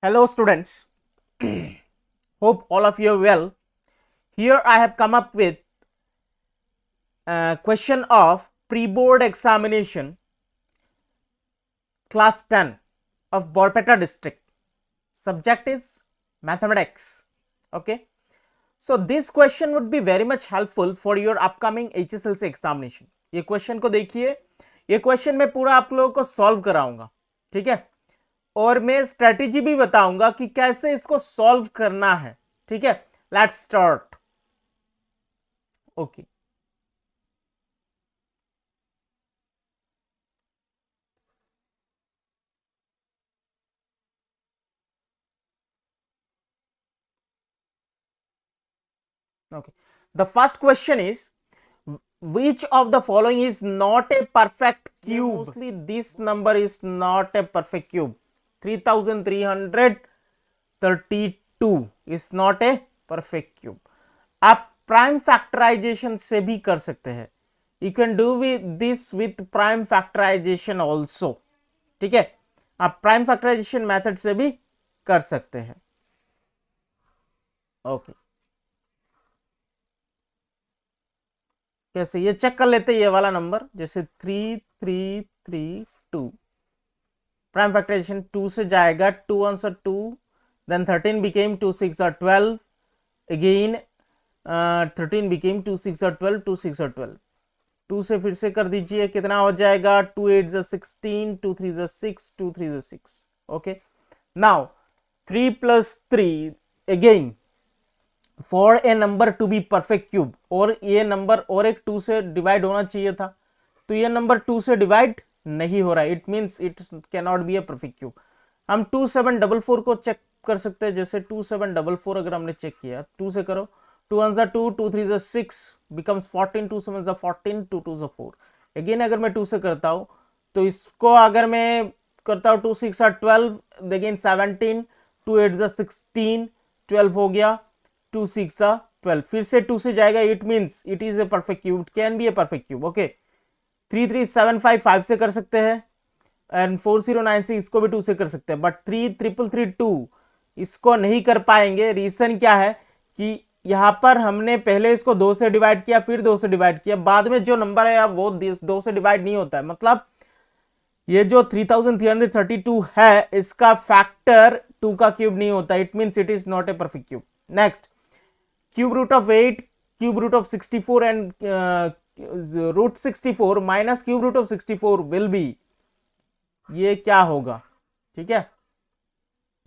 Hello students, hope all of you are well. Here I have come up with a question of pre-board examination class 10 of Borpeta district. Subject is mathematics. Okay, so this question would be very much helpful for your upcoming HSLC examination. ये question को देखिए, ये question मैं पूरा आप लोगों को solve कराऊंगा, ठीक है, और मैं स्ट्रेटेजी भी बताऊंगा कि कैसे इसको सॉल्व करना है, ठीक है. Let's start. Okay, okay, the first question is, which of the following is not a perfect cube? Mostly this number is not a perfect cube. 3332 is not a perfect cube. आप prime factorisation से भी कर सकते हैं. You can do with this with prime factorisation also, ठीक है. आप prime factorisation method से भी कर सकते हैं. ओके, कैसे ये चेक कर लेते हैं. ये वाला नंबर जैसे 3332 प्राइम फैक्टराइजेशन 2 से जाएगा, 2 1 2, देन 13 became 2 6 12, अगेन 13 became 2 6 12, 2 6 12, 2 से फिर से कर दीजिए, कितना हो जाएगा, 2 8 16, 2 3 6, 2 3 6. Okay, now 3 plus 3 again for a number to be perfect cube, और ये नंबर और एक 2 से डिवाइड होना चाहिए था, तो ये नंबर 2 से डिवाइड नहीं हो रहा है. It means it can not B A perfect cube. हम 2744 को चेक कर सकते हैं. जैसे 2744 अगर हमने चेक किया, 2 से करो, 2 1 2, 2 3 6 becomes 14, 2 7 14, 2 2 4. अगेन अगर मैं 2 से करता हूं, तो इसको अगर मैं करता हूं 2 6 12, अगेन 17, 2 8 16, 12 हो गया, 2 6 12, फिर से 2 से जाएगा. It means it is a perfect cube, it can B A perfect cube. Okay, 3375 से कर सकते हैं, एंड 4096 इसको भी 2 से कर सकते हैं, बट 3332 इसको नहीं कर पाएंगे. रीजन क्या है कि यहां पर हमने पहले इसको 2 से डिवाइड किया, फिर 2 से डिवाइड किया, बाद में जो नंबर है वो 2 से डिवाइड नहीं होता है. मतलब ये जो 3332 है, इसका फैक्टर 2 का क्यूब नहीं होता. It means it is not a perfect cube. Next, cube root of 8, cube root of 64 and root 64 minus cube root of 64 will be, ये क्या होगा, ठीक है,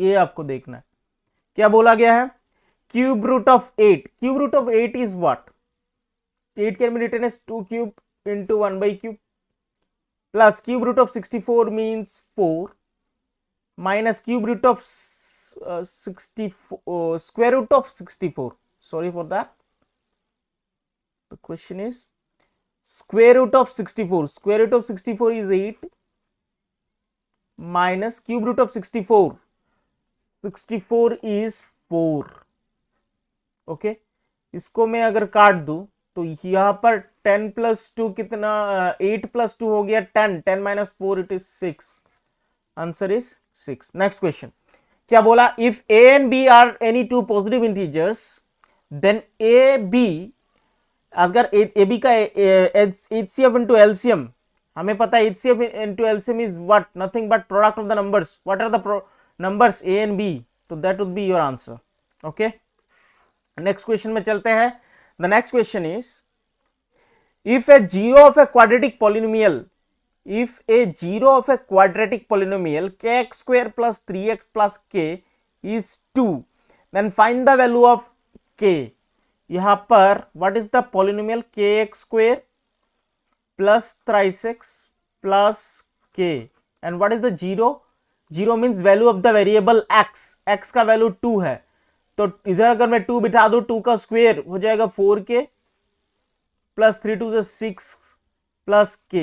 ये आपको देखना है. क्या बोला गया है, cube root of 8, cube root of 8 is what, 8 can be written as 2 cube into 1 by cube, plus cube root of 64 means 4, minus cube root of 64 square root of 64. Sorry for that. The question is square root of 64. Square root of 64 is 8, minus cube root of 64. 64 is 4. Okay, इसको मैं अगर काट दूं तो यहां पर 10 plus 2 कितना, 8 plus 2 हो गया 10, 10 minus 4 it is 6. Answer is 6. Next question क्या बोला, if a and b are any two positive integers, then ab, अगर ab का HCF into LCM, हमें पता है HCF into LCM is what, nothing but product of the numbers. What are the numbers a and b? तो that would be your answer. Okay, next question में चलते हैं. The next question is, if A zero of a quadratic polynomial, if a zero of a quadratic polynomial kx square plus 3x plus k is 2, then find the value of k. यहां पर what is the polynomial, kx square plus 3x plus k, and what is the zero, zero means value of the variable x, x का value 2 है, तो इधर अगर मैं 2 बिठा दूं, 2 का स्क्वायर हो जाएगा 4k प्लस 3 2 6 प्लस k.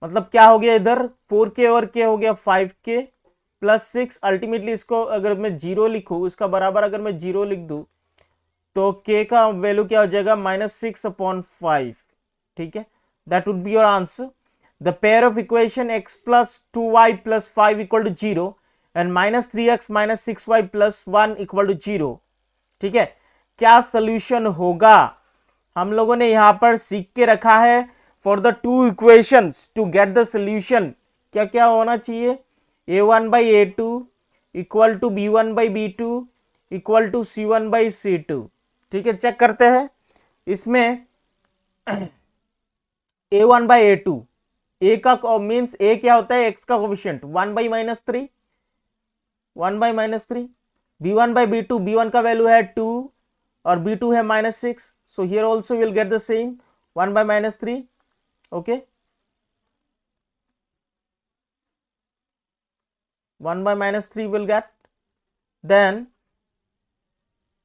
मतलब क्या हो गया, इधर 4k और k हो गया 5k प्लस 6. अल्टीमेटली इसको अगर मैं 0 लिखूं, इसका बराबर अगर मैं 0 लिख दूं, तो k का वैल्यू क्या हो जाएगा, -6/5. ठीक है, that would be your answer. The pair of equation x plus 2y plus 5 equal to 0 and -3x - 6y + 1 = 0। ठीक है, क्या सोल्यूशन होगा? हम लोगों ने यहां पर सीख के रखा है for the two equations to get the solution क्या क्या होना चाहिए। a1/a2 = b1/b2 = c1/c2। ठीक है, चेक करते हैं इसमें a1/a2, a का मीन्स a क्या होता है, x का कोफिशिएंट 1/-3, 1/-3। b1/b2, b1 का वैल्यू है 2 और b2 है -6, so here also we'll get the same 1/-3। okay, 1/-3 will get. Then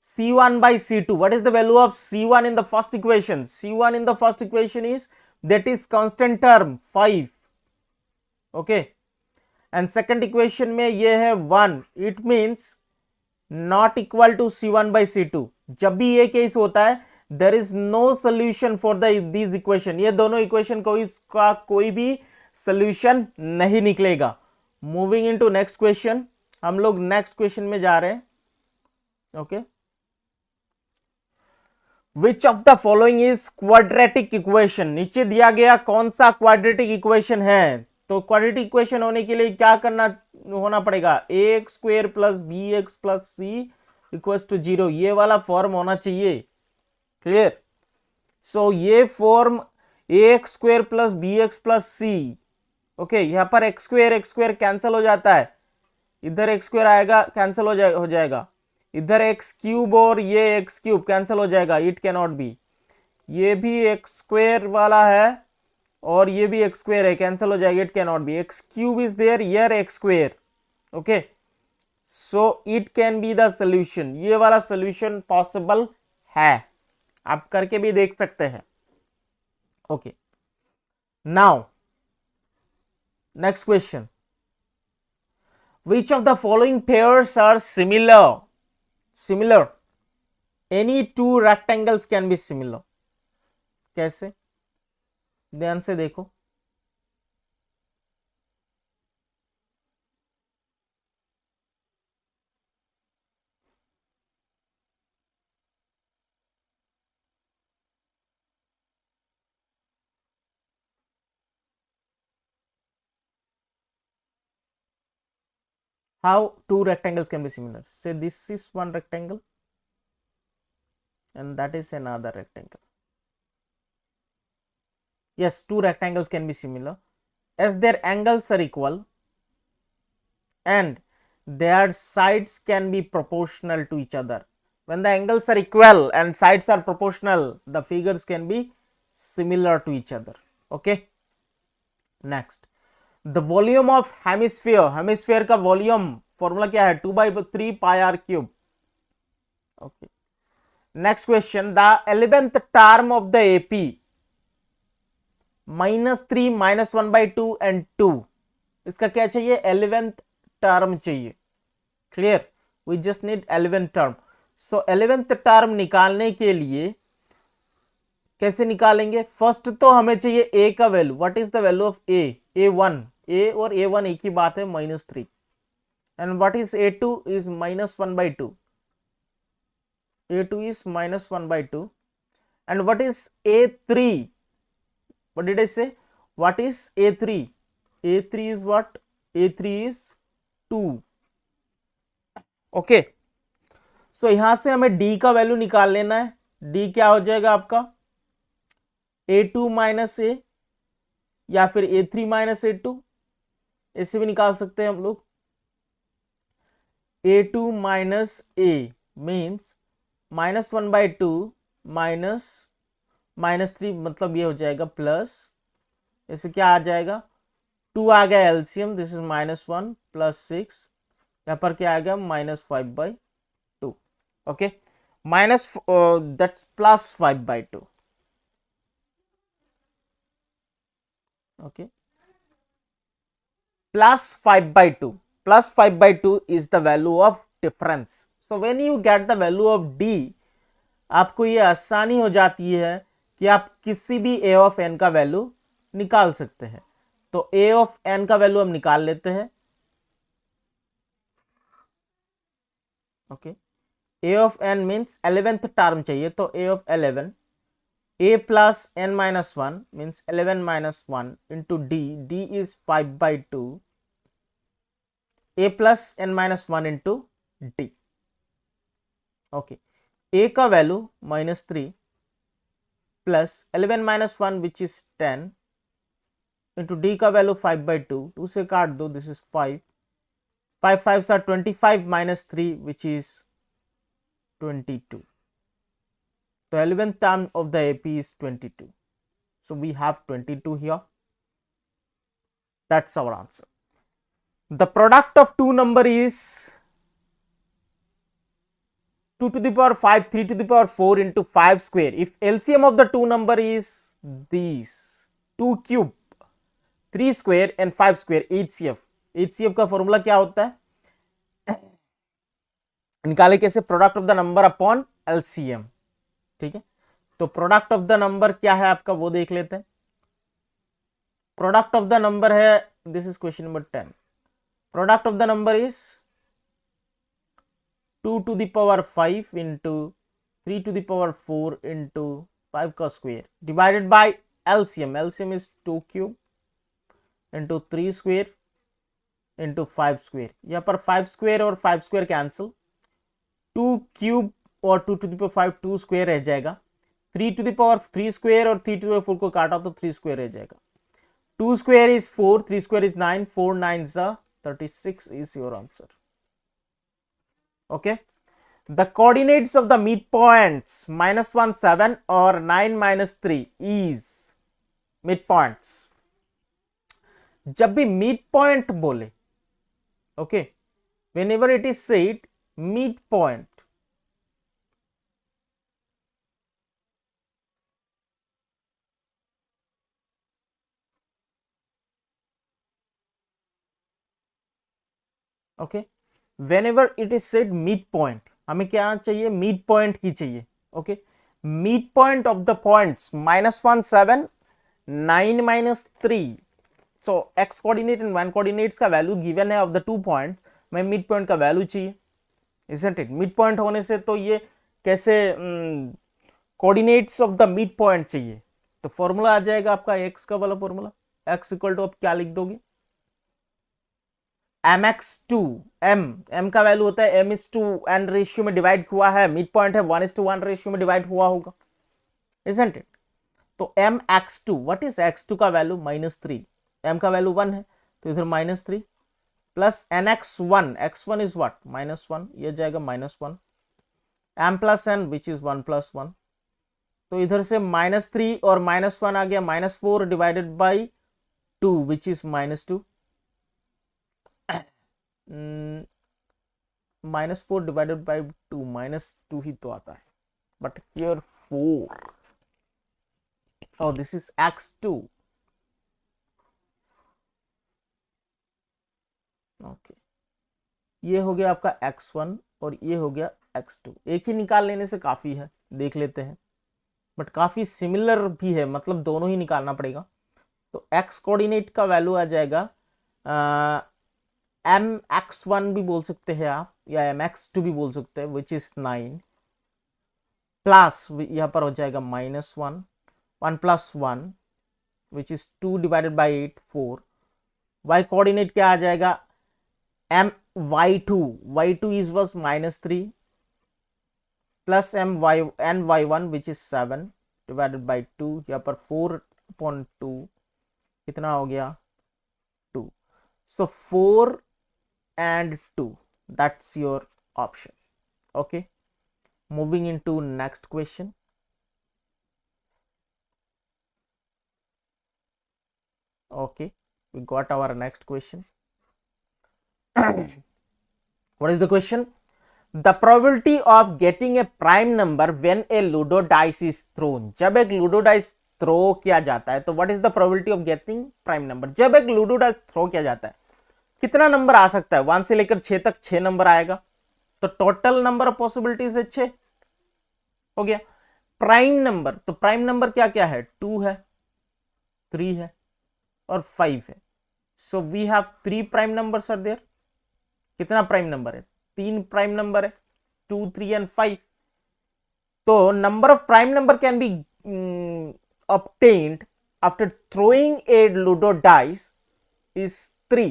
c1/c2, what is the value of c1 in the first equation? c1 in the first equation is, that is constant term 5। okay, and second equation में ये है 1, it means not equal to c1/c2। जब भी ये case होता है there is no solution for these equation, ये दोनों इक्वेशन को इसका कोई भी सोल्यूशन नहीं निकलेगा। मूविंग इनटू नेक्स्ट क्वेश्चन, हम लोग नेक्स्ट क्वेश्चन में जा रहे हैं। Okay, which of the following is quadratic equation? नीचे दिया गया कौन सा क्वाड्रेटिक इक्वेशन है? तो क्वाड्रेटिक इक्वेशन होने के लिए क्या होना पड़ेगा, ax² + bx + c = 0, ये वाला फॉर्म होना चाहिए। क्लियर? सो ये form ax² + bx + c। Okay, यहां पर x² कैंसिल हो जाता है, इधर x² आएगा कैंसिल हो जाएगा, इधर x³ और ये x³ कैंसिल हो जाएगा, इट कैन नॉट बी। ये भी x² वाला है और ये भी x² है, कैंसिल हो जाएगा, it can not be. x³ is there, here x²। Okay, so it can be the solution, ये वाला सोल्यूशन पॉसिबल है, आप करके भी देख सकते हैं। Okay, now next question, which of the following pairs are similar? Any two rectangles can be similar। कैसे? ध्यान से देखो, how two rectangles can be similar? Say this is one rectangle and that is another rectangle. Yes, two rectangles can be similar as their angles are equal and their sides can be proportional to each other. When the angles are equal and sides are proportional, the figures can be similar to each other। okay, next, the volume of hemisphere का volume formula क्या है, 2/3 πr³। Okay, next question, the 11th term of the AP -3 -1/2 and 2, इसका क्या चाहिए, 11th term चाहिए। Clear? We just need 11th term. So 11th term निकालने के लिए कैसे निकालेंगे? फर्स्ट तो हमें चाहिए a का value, what is the value of a1, a और a1 एक ही बात है, -3। and what is a2 is -1/2, a2 is -1/2 and what is a3, what did I say, what is a3, a3 is what, a3 is 2। Okay, सो यहां से हमें d का value निकाल लेना है। d क्या हो जाएगा आपका, a2 - a या फिर a3 - a2, ऐसे भी निकाल सकते हैं हम लोग। a2 - a मीन्स -1/2 -3, मतलब ये हो जाएगा प्लस, ऐसे क्या आ जाएगा, 2 आ गया एलसीएम, दिस इज -1 + 6, यहाँ पर क्या आ गया, -5/2। Okay, that's +5/2। okay, +5/2, +5/2 is the value of difference। so when you get the value of d, आपको ये आसानी हो जाती है कि आप किसी भी a of n का वैल्यू निकाल सकते हैं। तो a of n का वैल्यू हम निकाल लेते हैं। Okay, a of n means 11th term चाहिए, तो a of 11, a plus n minus 1 means 11 minus 1 into d is 5/2, a plus n minus 1 into d। Okay, a का value -3 plus 11 minus 1 which is 10 into d का value 5/2, 2 से काट दो, this is 5, 5 5 are 25 minus 3 which is 22. The 11th term of the AP is 22. So we have 22 here. That's our answer. The product of two number is 2 to the power 5, 3 to the power 4 into 5 square. If LCM of the two number is these 2 cube, 3 square and 5 square, HCF. HCF का formula क्या होता है, निकाले कैसे, product of the number upon LCM. ठीक है, तो product of the number क्या है आपका वो देख लेते हैं। प्रोडक्ट ऑफ द नंबर है, this is question number 10। Product of the number is 2 to the power 5 into 3 to the power 4 into 5 का square divided by LCM. LCM is 2 cube into 3 square into 5 square. यहाँ पर 5 square और 5 square cancel, 2 cube और 2 to the power 5 2 square रह जाएगा, 3 to the power 3 square और 3 to the power 4 को काटा तो 3 स्क्वायर रह जाएगा, 2 square is 4, 3 square is 9, 4 9 36 is your answer. Okay, the coordinates of the midpoints -1 7 or 9 - 3 is midpoints। जब भी midpoint बोले, okay, whenever it is said midpoint, okay, whenever it is said midpoint, हमें क्या चाहिए, midpoint ही चाहिए। Okay, midpoint of the points -1 7 9 - 3, so x coordinate and y coordinates का value given है of the 2 points, मैं मिड पॉइंट का value चाहिए, isn't it? Mid point होने से तो ये कैसे coordinates of the mid point चाहिए, तो फॉर्मूला आ जाएगा आपका x का वाला फॉर्मूला, x इक्वल टू आप क्या लिख दोगे, mx2, m का वैल्यू होता है m/n रेशियो में डिवाइड हुआ है, मिड पॉइंट है 1:1 रेशियो में डिवाइड हुआ होगा, isn't it? तो mx2, व्हाट इज x2 का वैल्यू -3, m का वैल्यू 1 है तो इधर -3 plus nx1, x1 is what -1, ये जाएगा -1, m plus n which is 1 + 1, तो इधर से -3 और -1 आ गया, -4 divided by 2 which is -2, -4 divided by 2 -2 ही तो आता है, but here 4, so this is x2। Okay, ये हो गया आपका x1 और ये हो गया x2, एक ही निकाल लेने से काफी है, देख लेते हैं, बट काफी सिमिलर भी है, मतलब दोनों ही निकालना पड़ेगा। तो x कोऑर्डिनेट का वैल्यू आ जाएगा mx1 भी बोल सकते हैं आप, या mx2 भी बोल सकते हैं, विच इज 9 प्लस यहां पर हो जाएगा -1, 1 + 1 which is 2 divided by 8 4, y coordinate क्या आ जाएगा, y2 is was -3 plus ny1 which is 7 divided by 2, यहाँ पर 4/2 कितना हो गया 2, so 4 and 2, that's your option। okay, moving into next question। okay, we got our next question। what is the question? The probability of getting a prime number when a ludo dice is thrown। जब एक ludo dice throw किया जाता है तो what is the probability of getting prime number? जब एक ludo dice throw किया जाता है कितना नंबर आ सकता है, 1 से लेकर 6 तक 6 नंबर आएगा, तो टोटल नंबर ऑफ पॉसिबिलिटीज है 6 हो गया। प्राइम नंबर, तो प्राइम नंबर क्या क्या है, 2 है, 3 है और 5 है, so we have 3 prime numbers are there. कितना प्राइम नंबर है, 3 प्राइम नंबर है, 2, 3 and 5. So number of prime number can be obtained after throwing a Ludo dice is 3.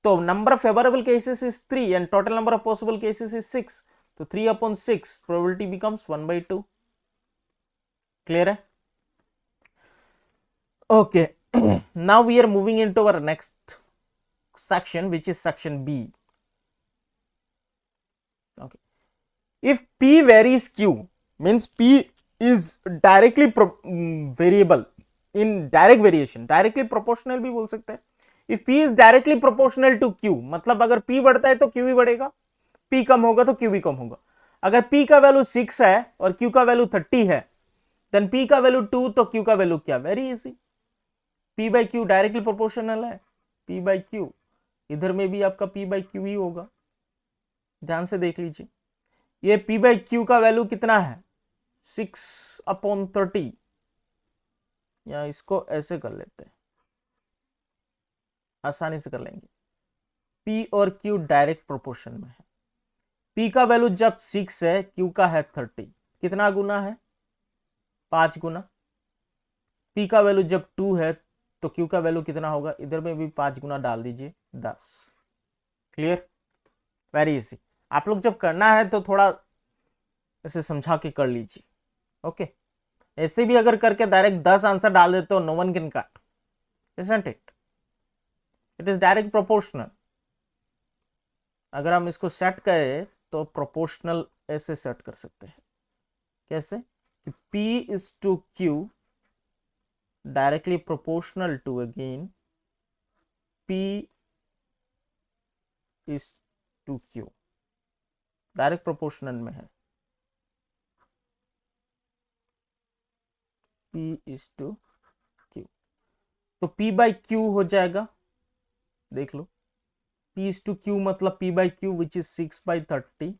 So number of favorable cases is 3 and total number of possible cases is 6. So 3 upon 6 probability becomes 1/2. Clear hai? Okay. Now we are moving into our next section, which is section B. Okay. If P varies Q, means P is directly variable in direct variation, directly proportional भी बोल सकते हैं. If P is directly proportional to Q, मतलब अगर P बढ़ता है तो Q भी बढ़ेगा, P कम होगा तो Q भी कम होगा. अगर P का वैल्यू 6 है और Q का वैल्यू 30 है, then P का वैल्यू 2 तो Q का वैल्यू क्या? Very easy, P by Q directly proportional है. P by Q, इधर में भी आपका P by Q ही होगा. ध्यान से देख लीजिए, ये P by Q का वैल्यू कितना है? 6/30. या इसको ऐसे कर लेते हैं, आसानी से कर लेंगे. P और Q डायरेक्ट प्रोपोर्शन में है. P का वैल्यू जब 6 है, Q का है 30, कितना गुना है? 5 गुना. P का वैल्यू जब 2 है तो Q का वैल्यू कितना होगा? इधर में भी 5 गुना डाल दीजिए, 10. क्लियर? Very easy. आप लोग जब करना है तो थोड़ा ऐसे समझा के कर लीजिए. ओके. ऐसे भी अगर करके डायरेक्ट 10 आंसर डाल देते हो, no one can cut, isn't it? It is direct proportional. अगर हम इसको सेट करें तो प्रोपोर्शनल ऐसे सेट कर सकते हैं. कैसे? कि P is to Q directly proportional to, again P is to Q, direct proportional में है. P is to Q, तो P by Q हो जाएगा. देख लो, P is to Q मतलब P by Q which is 6/30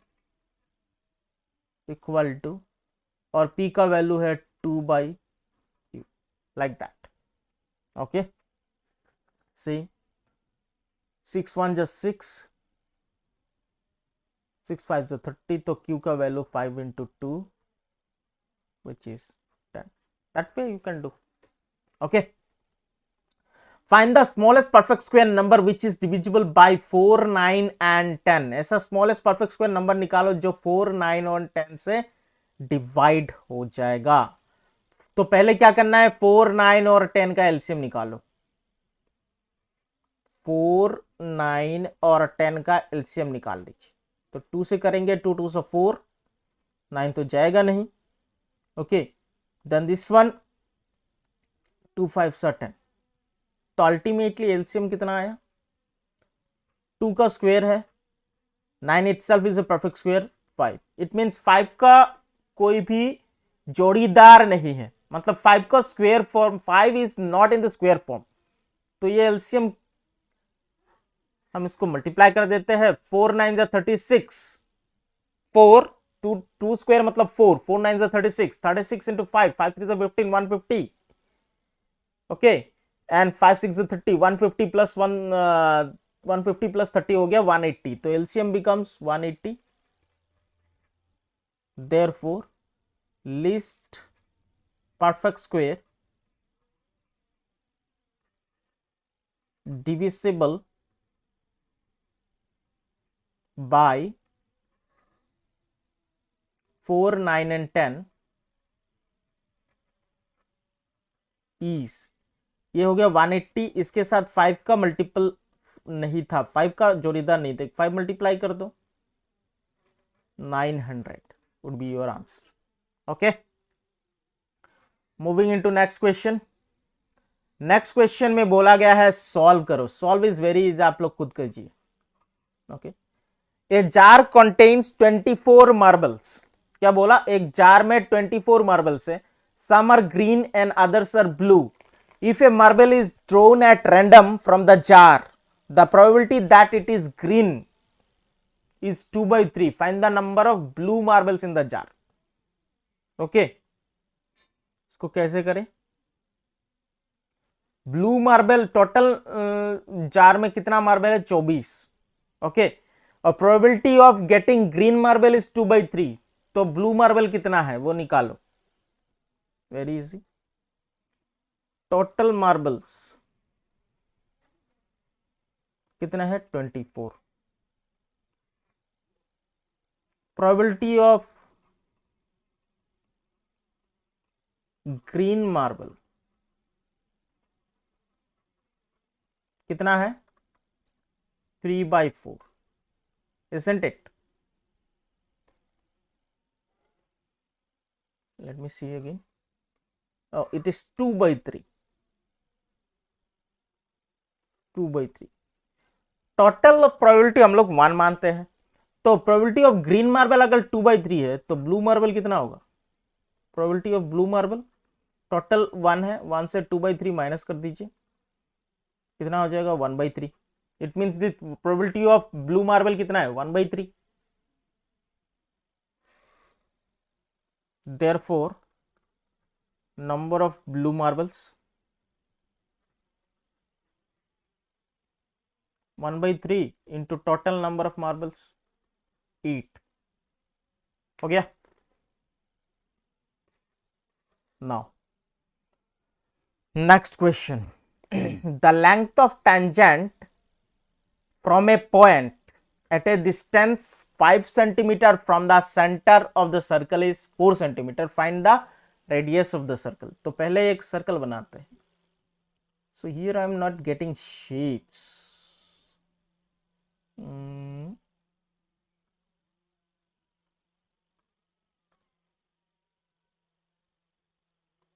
equal to, और P का value है 2/Q, like that. Okay. See 6 1 just 6, 6 5 is 30, तो Q का value 5 into 2 which is 10. That way you can do. Okay. Find the smallest perfect square number which is divisible by 4, 9 and 10. ऐसा smallest perfect square number निकालो जो 4, 9 और 10 से divide हो जाएगा. तो पहले क्या करना है? 4, 9 और 10 का एलसीएम निकालो. 4, 9 और 10 का एलसीएम निकाल लीजिए. तो 2 से करेंगे, 2 2 से 4, 9 तो जाएगा नहीं. ओके. देन दिस वन 2 5 से 10. तो अल्टीमेटली एलसीएम कितना आया? 2 का स्क्वायर है, 9 itself is a perfect square, 5. It means 5 का कोई भी जोड़ीदार नहीं है, मतलब 5 का square form, 5 is not in the square form. तो ये एलसीएम हम इसको मल्टीप्लाई कर देते हैं. 4 9 जा 36, 4 2 स्क्वायर मतलब 4, 4 9 जा 36, 36 into 5, 5 3 जा 15, 150. ओके. एंड 5 6 जा 30, 150 प्लस 150 प्लस 30 हो गया 180. तो LCM becomes 180. Therefore, least perfect square divisible by 4, 9 and 10 is, ये हो गया 180. इसके साथ 5 का मल्टीपल नहीं था, 5 का जोड़ीदार नहीं था. 5 मल्टीप्लाई कर दो, 900 would be your answer. Okay. Moving into next question. Next question में बोला गया है सॉल्व करो. सॉल्व इज वेरी इजी, आप लोग खुद कीजिए. Okay. A jar contains 24 marbles. क्या बोला? एक जार में 24 मार्बल्स है. Some are green and others are blue. If a marble is thrown at random from the jar, the probability that it is green is 2/3. Find the number of blue marbles in the jar. Okay. इसको कैसे करें? Blue marble total jar में कितना marble है? 24. Okay. और probability of getting green marble is 2/3, तो blue marble कितना है वो निकालो, वेरी इजी। टोटल मार्बल्स कितना है 24, प्रोबेबिलिटी ऑफ ग्रीन मार्बल कितना है 3/4, isn't it? Let me see again. Oh, it is 2/3, 2/3। Total of probability हम लोग 1 मानते हैं, तो प्रोबेबिलिटी ऑफ ग्रीन मार्बल अगर 2/3 है तो ब्लू मार्बल कितना होगा, probability of blue marble total 1 है, 1 से 2/3 माइनस कर दीजिए, कितना हो जाएगा 1/3। It means the probability of blue marble कितना है 1/3। Therefore, number of blue marbles 1/3 into total number of marbles 8 हो गया। Now next question, the length of tangent from a point at a distance 5 centimeter from the center of the circle is 4 centimeter, find the radius of the circle। तो पहले एक circle बनाते हैं। So here I am not getting shapes,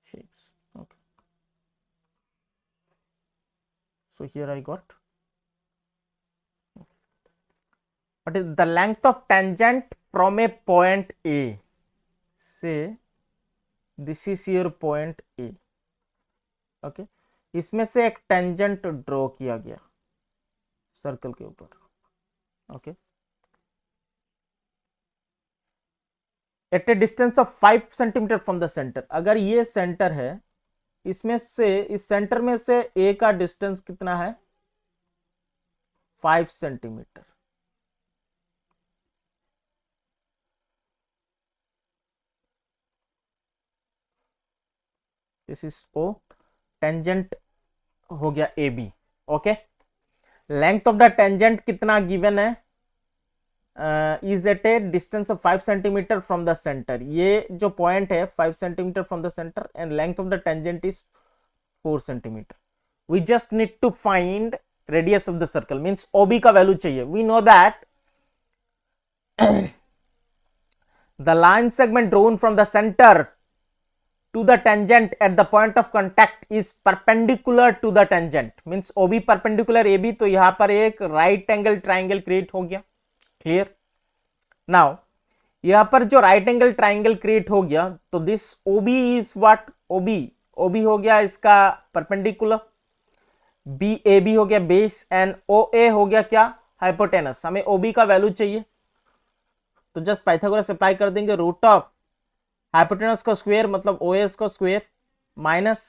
shapes, okay। So here I got, what is the length of tangent from a point A, say this is your point A, okay। इसमें से एक tangent draw किया गया circle के ऊपर, okay. At a distance of 5 centimetre from the centre, अगर ये centre है, इसमें से इस सेंटर में से ए का डिस्टेंस कितना है 5 centimetre, this is O, tangent हो गया A B, okay. Length of the tangent कितना गिवन है, is at a distance of 5 centimetre from the centre, ये जो पॉइंट है 5 centimetre from the centre and length of the tangent is 4 centimetre. We just need to find radius of the circle, means OB का value चाहिए। We know that the line segment drawn from the centre to the tangent at the point of contact is perpendicular to the tangent, means OB perpendicular AB, तो यहां पर एक right angle triangle create हो गया, clear. Now यहां पर जो right angle triangle create हो गया, तो this OB is what, OB हो गया इसका परपेंडिकुलर, BAB हो गया बेस, एंड OA हो गया क्या हाइपोटेनस। हमें OB का वैल्यू चाहिए, तो जस्ट पाइथागोरस अप्लाई कर देंगे, रूट ऑफ हाइपोटेनस का स्क्वायर मतलब OS का स्क्वायर माइनस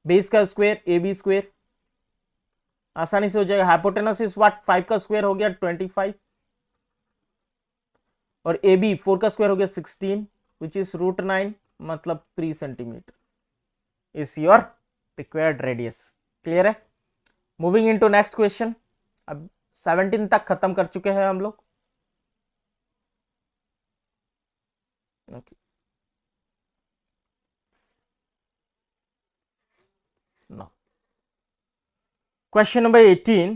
बेस का स्क्वायर AB स्क्वायर, आसानी से हो जाएगा। हाइपोटेनस इज व्हाट 5 का स्क्वायर हो गया 25 और AB 4 का स्क्वायर हो गया 16 विच इज √9 मतलब 3 centimetre is your required radius, clear है। मूविंग इनटू नेक्स्ट क्वेश्चन, अब 17 तक खत्म कर चुके हैं हम लोग, okay। Now question number 18,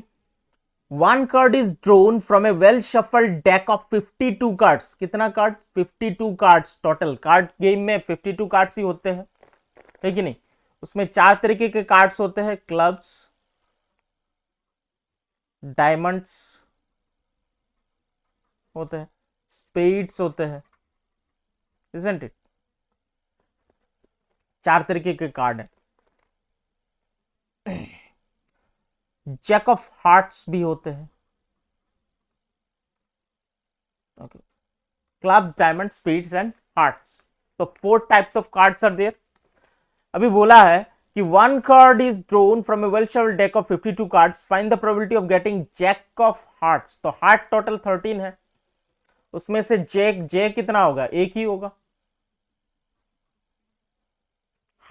one card is drawn from a well shuffled deck of 52 cards, कितना card 52 cards total, card game में 52 कार्ड्स ही होते हैं, है कि नहीं। उसमें 4 तरीके के कार्ड्स होते हैं, क्लब्स, डायमंड्स होते हैं, स्पेड्स होते हैं, isn't it? 4 तरीके के कार्ड है। जैक ऑफ हार्ट्स भी होते हैं, okay. Clubs, diamond, spades and hearts, तो 4 types of cards are there. अभी बोला है कि one card is drawn from a well shuffled deck of 52 cards, find the probability of getting jack of hearts। तो heart total 13 है, उसमें से जे कितना होगा, एक ही होगा।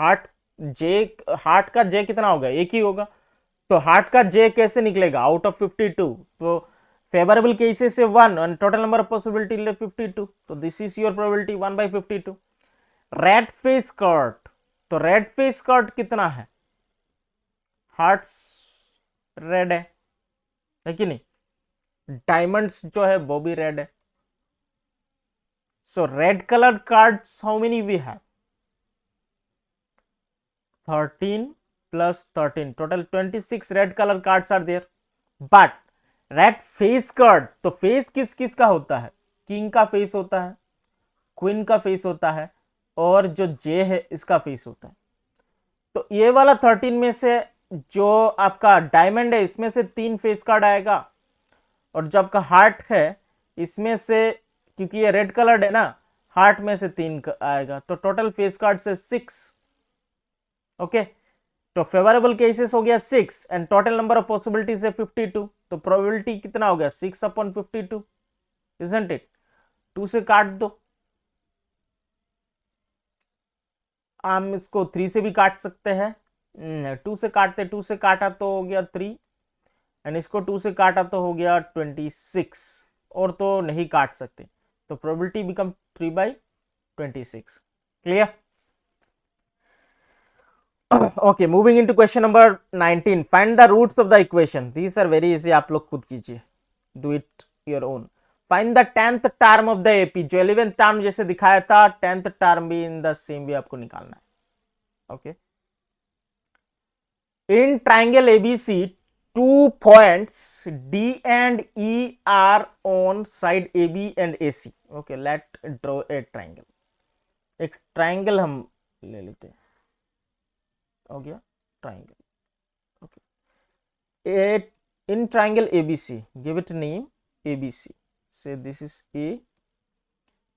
हार्ट का जे कितना होगा, एक ही होगा। तो हार्ट का जे कैसे निकलेगा, आउट ऑफ 52। तो फेवरेबल केसेस से 1 and total number of possibility 52। तो this is your probability 1/52। Red face card, तो रेड फेस कार्ड कितना है, हार्ट्स रेड है कि नहीं, डायमंड्स जो है वो भी रेड है। So red colour cards how many we have, 13 plus 13, total 26 red color cards are there। but red face card, तो फेस किस किस का होता है, किंग का फेस होता है, क्वीन का फेस होता है, और जो जे है इसका फेस होता है। तो ये वाला 13 में से जो आपका डायमंड है इसमें से 3 फेस कार्ड आएगा, और जो आपका हार्ट है इसमें से, क्योंकि ये रेड कलर्ड है ना, हार्ट में से 3 आएगा, तो टोटल फेस कार्ड से 6। ओके, तो फेवरेबल केसेस हो गया 6 and total number of possibilities है 52। तो प्रोबेबिलिटी कितना हो गया, 6/52, इजंट इट। 2 से काट दो, हम इसको 3 से भी काट सकते हैं। 2 से काटते, 2 से काटा तो हो गया 3 एंड इसको 2 से काटा तो हो गया 26, और तो नहीं काट सकते, तो probability become 3/26। Clear? Okay, moving into question number 19, find the roots of the equation। these are very easy, आप लोग खुद कीजिए, do it your own। find the 10th term of the AP, जो 11th term जैसे दिखाया था 10th term भी in the same way आपको निकालना है। okay, in triangle ABC 2 points D and E are on side AB and AC। okay, let draw a triangle। एक triangle हम ले लेते हैं, हो गया triangle. Okay, in triangle ABC, give it name ABC, say this is A,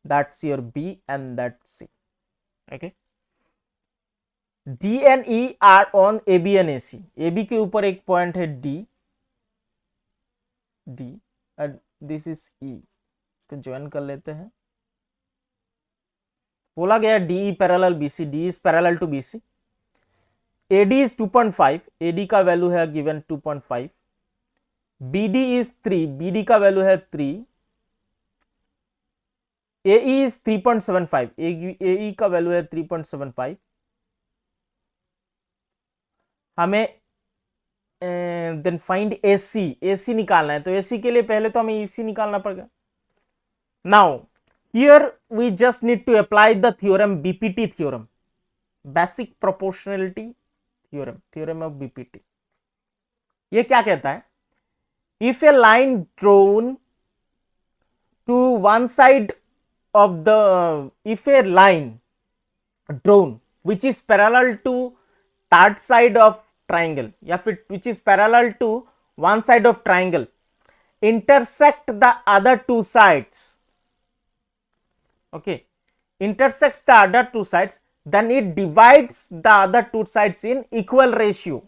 that's your B and that's C। okay, D and E are on AB and AC। AB के ऊपर एक पॉइंट है D and this is E, इसको join कर लेते हैं। बोला गया DE parallel BC, D is parallel to BC। AD is 2.5, AD का वैल्यू है गिवन 2.5। BD is 3, BD का वैल्यू है 3। AE is 3.75, AE का वैल्यू है 3.75। हमें देन फाइंड AC निकालना है, तो AC के लिए पहले तो हमें EC निकालना पड़ेगा। Now here we just need to apply the theorem, BPT theorem, basic proportionality theorem of BPT। ये क्या कहता है, if a line drawn to one side of the, if a line drawn which is parallel to third side of triangle, या फिर which is parallel to one side of triangle, intersect the other two sides। okay, intersects the other two sides, then it divides the other two sides in equal ratio।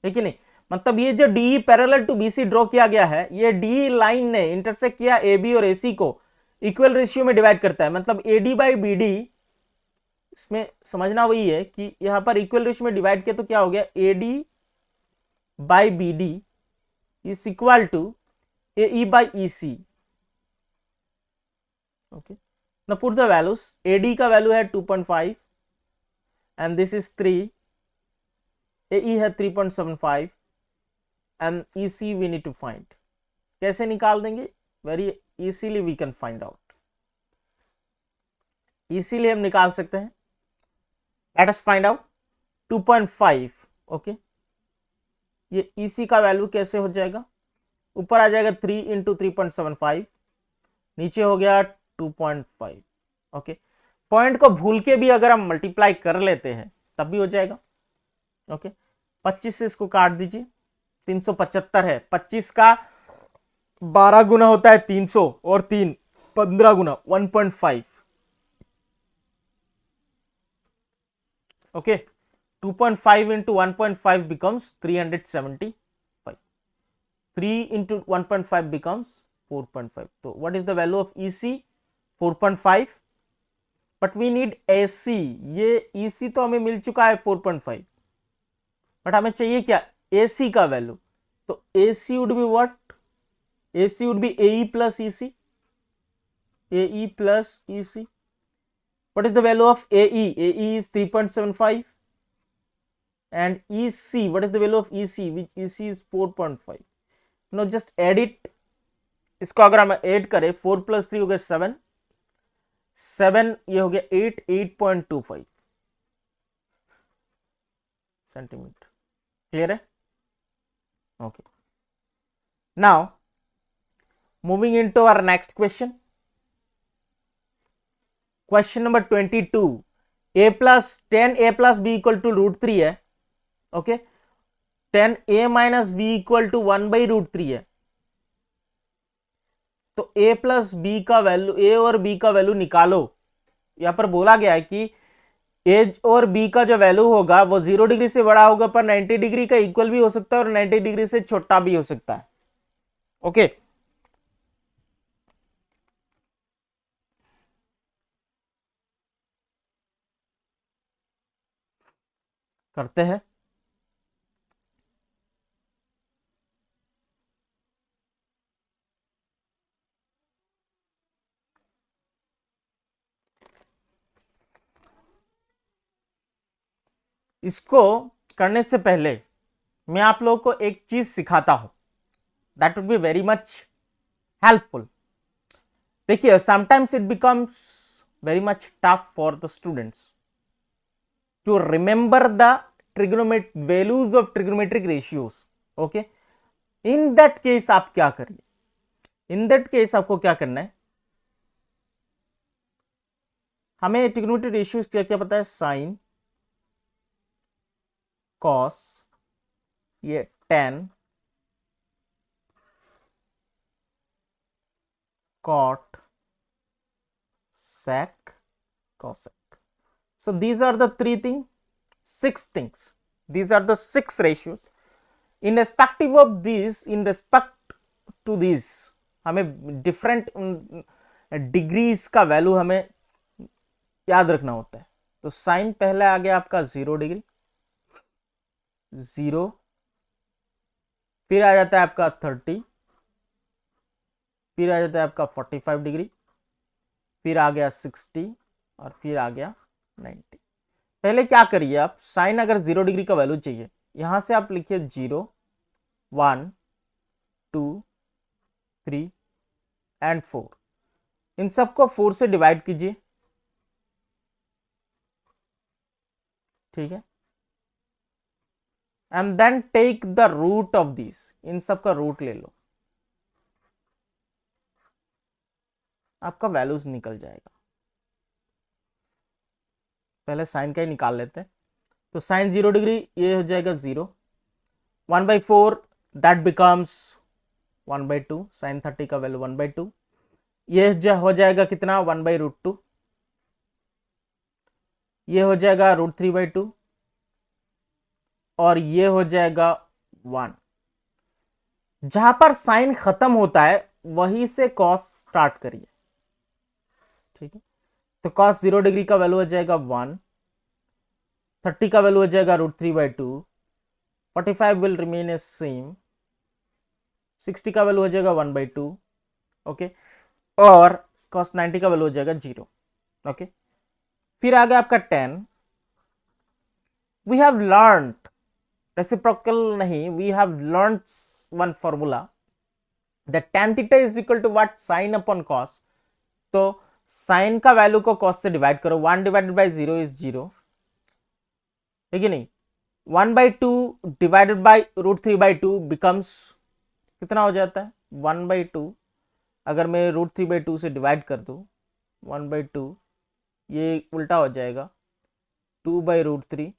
है कि नहीं, मतलब ये जो DE parallel to BC draw किया गया है, ये DE लाइन ने इंटरसेक्ट किया AB और AC को, इक्वल रेशियो में डिवाइड करता है। मतलब AD बाई BD, इसमें समझना वही है कि यहां पर इक्वल रेशियो में डिवाइड किया तो क्या हो गया, AD by BD is equal to AE by EC। okay, now put the values। AD का वैल्यू है 2.5 and this is 3, AE है 3.75 and EC we need to find। कैसे निकाल देंगे, very easily we can find out, easily हम निकाल सकते हैं। let us find out 2.5। okay, ये EC का वैल्यू कैसे हो जाएगा, ऊपर आ जाएगा 3 इंटू 3.75, नीचे हो गया 2.5। ओके, पॉइंट को भूल के भी अगर हम मल्टीप्लाई कर लेते हैं तब भी हो जाएगा। ओके, 25 से इसको काट दीजिए, 375 है, 25 का 12 गुना होता है 300 और 3 15 गुना 1.5। Okay, 2.5 into 1.5 becomes 375. 3 into 1.5 becomes 4.5. So what is the value of EC? 4.5. But we need AC. ये EC तो हमें मिल चुका है 4.5, बट हमें चाहिए क्या? AC का वैल्यू. तो AC would be what? AC would be AE plus EC. AE plus EC. What is the value of AE? AE is 3.75. And EC, what is the value of EC? Which EC is 4.5. Now just add it. इसको अगर हम add करें 4 + 3 हो गया 7, 7 ये हो गया 8, 8.25 centimetre. Clear है? Okay. Now moving into our next question. Question number 22. a plus 10a plus b equal to √3 है. Okay. 10a minus b equal to 1/√3 है. तो a प्लस बी का वैल्यू, a और b का वैल्यू निकालो. यहां पर बोला गया है कि a और b का जो वैल्यू होगा वो 0 डिग्री से बड़ा होगा, पर 90 डिग्री का इक्वल भी हो सकता है और 90 डिग्री से छोटा भी हो सकता है. ओके. करते हैं. इसको करने से पहले मैं आप लोगों को एक चीज सिखाता हूं. That would be very much helpful. देखिए, sometimes it becomes very much tough for the students to remember the trigonometric values of trigonometric ratios. Okay. In that case आप क्या करिए? इन दैट केस आपको क्या करना है? हमें ट्रिग्नोमेट्रिक रेशियोज क्या क्या पता है? साइन, कॉस, ये tan, cot, sec, cosec. So these are the three things, 6 things. These are the 6 ratios. In respective of these, in respect to these, हमें डिफरेंट डिग्रीज का वैल्यू हमें याद रखना होता है. तो साइन पहले आ गया आपका 0 डिग्री, 0. फिर आ जाता है आपका 30, फिर आ जाता है आपका 45 डिग्री, फिर आ गया 60 और फिर आ गया 90. पहले क्या करिए आप? साइन अगर 0 डिग्री का वैल्यू चाहिए, यहां से आप लिखिए 0, 1, 2, 3 एंड 4. इन सबको 4 से डिवाइड कीजिए. ठीक है. And then take the root of this. इन सब का रूट ले लो, आपका वैल्यूज निकल जाएगा. पहले साइन का ही निकाल लेते हैं. तो साइन 0 डिग्री ये हो जाएगा 0, 1/4 दैट बिकम्स 1/2. साइन 30 का वैल्यू 1/2. ये हो जाएगा कितना? 1/√2. ये हो जाएगा √3/2 और ये हो जाएगा 1. जहां पर साइन खत्म होता है वहीं से कॉस स्टार्ट करिए. ठीक है. तो कॉस 0 डिग्री का वैल्यू हो जाएगा 1, 30 का वैल्यू हो जाएगा √3/2, 45 विल रिमेन ए सेम, 60 का वैल्यू हो जाएगा 1/2. ओके. और कॉस 90 का वैल्यू हो जाएगा 0. ओके. फिर आ गया आपका 10. वी हैव लर्न रेसिप्रोकल नहीं, we have learn one formula that tan theta is equal to what? Sine upon cos. तो साइन का वैल्यू को कॉस से डिवाइड करो. 1 डिवाइडेड बाई 0 इज 0, है कि नहीं? 1/2 डिवाइडेड बाई √3/2 बिकम्स कितना हो जाता है? 1/2. अगर मैं √3/2 से डिवाइड कर दूं, 1/2 ये उल्टा हो जाएगा, 2/√3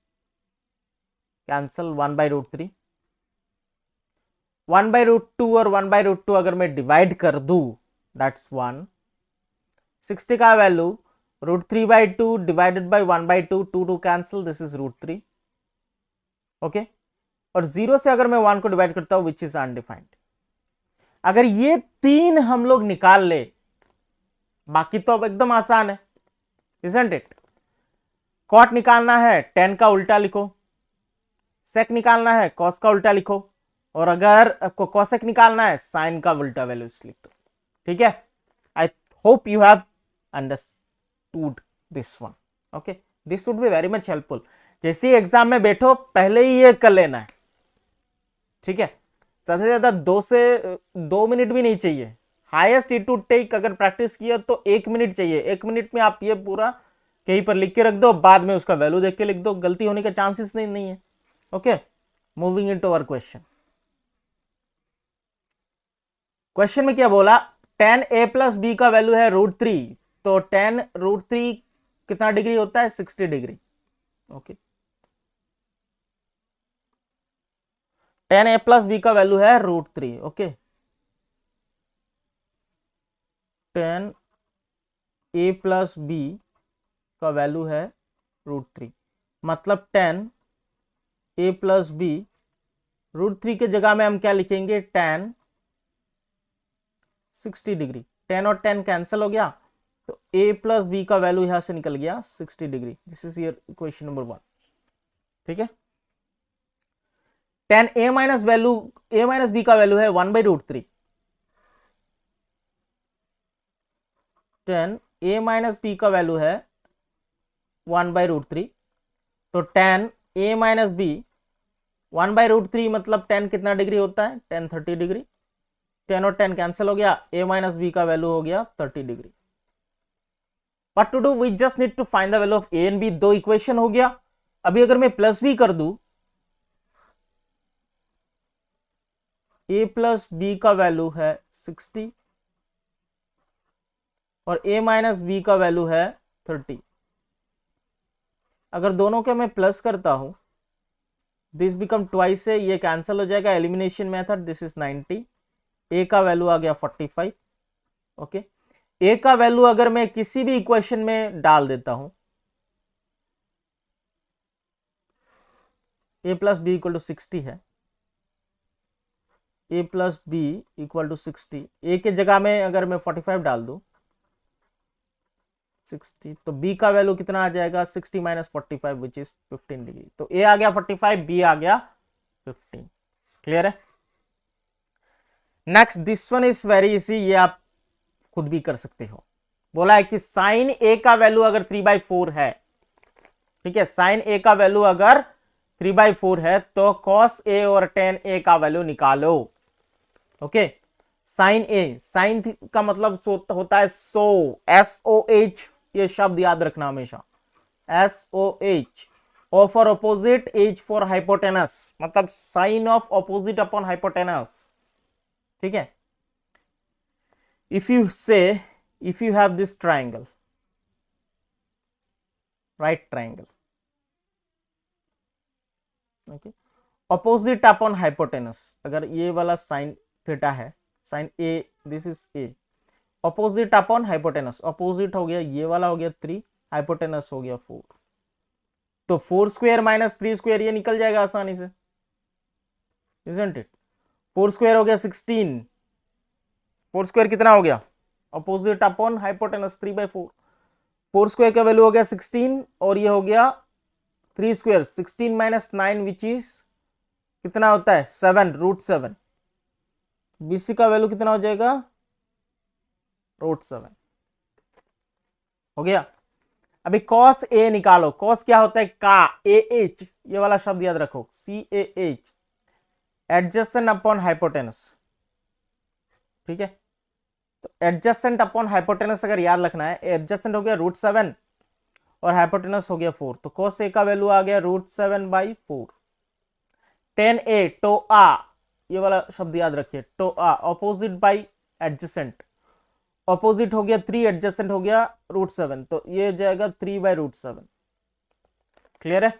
कैंसल, 1/√3. 1/√2 और 1/√2 अगर मैं डिवाइड कर दूं, दैट्स 1. 60 का value √3/2 divided by 1/2, 2 cancel, this is √3. Okay, और 0 से अगर मैं 1 को डिवाइड करता हूं विच इज अनडिफाइंड। अगर ये 3 हम लोग निकाल ले, बाकी तो अब एकदम आसान है, इजंट इट। कॉट निकालना है, tan का उल्टा लिखो, सेक निकालना है, कॉस का उल्टा लिखो, और अगर आपको कॉसेक निकालना है, साइन का उल्टा वैल्यू लिख दो। ठीक है, I hope you have understood this one. Okay, this would be very much helpful. जैसे ही एग्जाम में बैठो पहले ही ये कर लेना है। ठीक है, ज्यादा से ज्यादा 2 मिनट भी नहीं चाहिए, हाईएस्ट इट वुड टेक, अगर प्रैक्टिस किया तो 1 मिनट चाहिए। 1 मिनट में आप ये पूरा कहीं पर लिख के रख दो, बाद में उसका वैल्यू देख के लिख दो, गलती होने का चांसेस नहीं है। Okay, moving into our question. Question में क्या बोला, tan a प्लस बी का वैल्यू है √3, तो tan √3 कितना डिग्री होता है, 60 degree. Okay, tan a plus b का वैल्यू है √3। Okay, tan a plus b का वैल्यू है √3, मतलब tan a प्लस बी, √3 के जगह में हम क्या लिखेंगे, tan 60 डिग्री। tan और tan कैंसिल हो गया, तो a प्लस बी का वैल्यू यहां से निकल गया 60 degree. This is your equation number 1। ठीक है, tan a माइनस बी का वैल्यू है 1/√3। tan a माइनस बी का वैल्यू है 1/√3, तो tan a माइनस बी 1/√3 मतलब tan कितना डिग्री होता है, tan 30 डिग्री। tan और tan कैंसिल हो गया, a माइनस बी का वैल्यू हो गया 30 degree. What to do, we just need to find the value of a and b। दो इक्वेशन हो गया। अभी अगर मैं प्लस बी कर दूं, a प्लस बी का वैल्यू है 60 और a माइनस बी का वैल्यू है 30। अगर दोनों के मैं प्लस करता हूं, दिस बिकम ट्वाइस से, ये कैंसिल हो जाएगा, elimination method, this is 90, a का वैल्यू आ गया 45। ओके, a का वैल्यू अगर मैं किसी भी इक्वेशन में डाल देता हूं, a plus b equal to 60 है, a plus b equal to 60, a के जगह में अगर मैं 45 डाल दूं 60, तो b का वैल्यू कितना आ जाएगा, 60 माइनस 45 विच इज 15 डिग्री। तो a आ गया 45, b आ गया 15। क्लियर है। Next, this one is very easy, ये आप खुद भी कर सकते हो। बोला है कि साइन a का वैल्यू अगर 3/4 है, ठीक है, साइन a का वैल्यू अगर 3/4 है, तो cos a और tan a का वैल्यू निकालो। ओके, साइन a, साइन का मतलब होता है सो, SOH, ये शब्द याद रखना हमेशा, SOH, O for opposite, H for hypotenuse, मतलब sine of opposite upon hypotenuse. ठीक है, if you say, if you have this triangle, right triangle, okay, opposite upon hypotenuse, अगर ये वाला साइन थीटा है, sine a, this is a, opposite upon hypotenuse, opposite हो गया ये वाला, हो गया 3, हाइपोटेनस हो गया 4, तो 4 स्क्वायर माइनस 3 स्क्वायर ये निकल जाएगा आसानी से, इजंट इट। 4 स्क्वायर हो गया 16, 4 स्क्वायर कितना हो गया, ऑपोजिट अपॉन हाइपोटेनस 3/4, 4 स्क्वायर का वैल्यू हो गया 16 और ये हो गया 3 स्क्वायर, 16 माइनस 9 विच इज कितना होता है 7, √7, BC का वैल्यू कितना हो जाएगा, √7 हो गया। अभी cos a निकालो, cos क्या होता है, का, AH, ये वाला शब्द याद रखो, CAH, एडजेसेंट अपॉन हाइपोटेनस। ठीक है, तो एडजेसेंट अपॉन हाइपोटेनस अगर याद रखना है, एडजेसेंट हो गया √7 और हाइपोटेनस हो गया 4, तो cos a का वैल्यू आ गया √7/4। tan a, टो आ, ये वाला शब्द याद रखिए, TOA, opposite by adjacent, opposite हो गया 3, एडजेसेंट हो गया √7, तो ये हो जाएगा 3/√7। क्लियर है।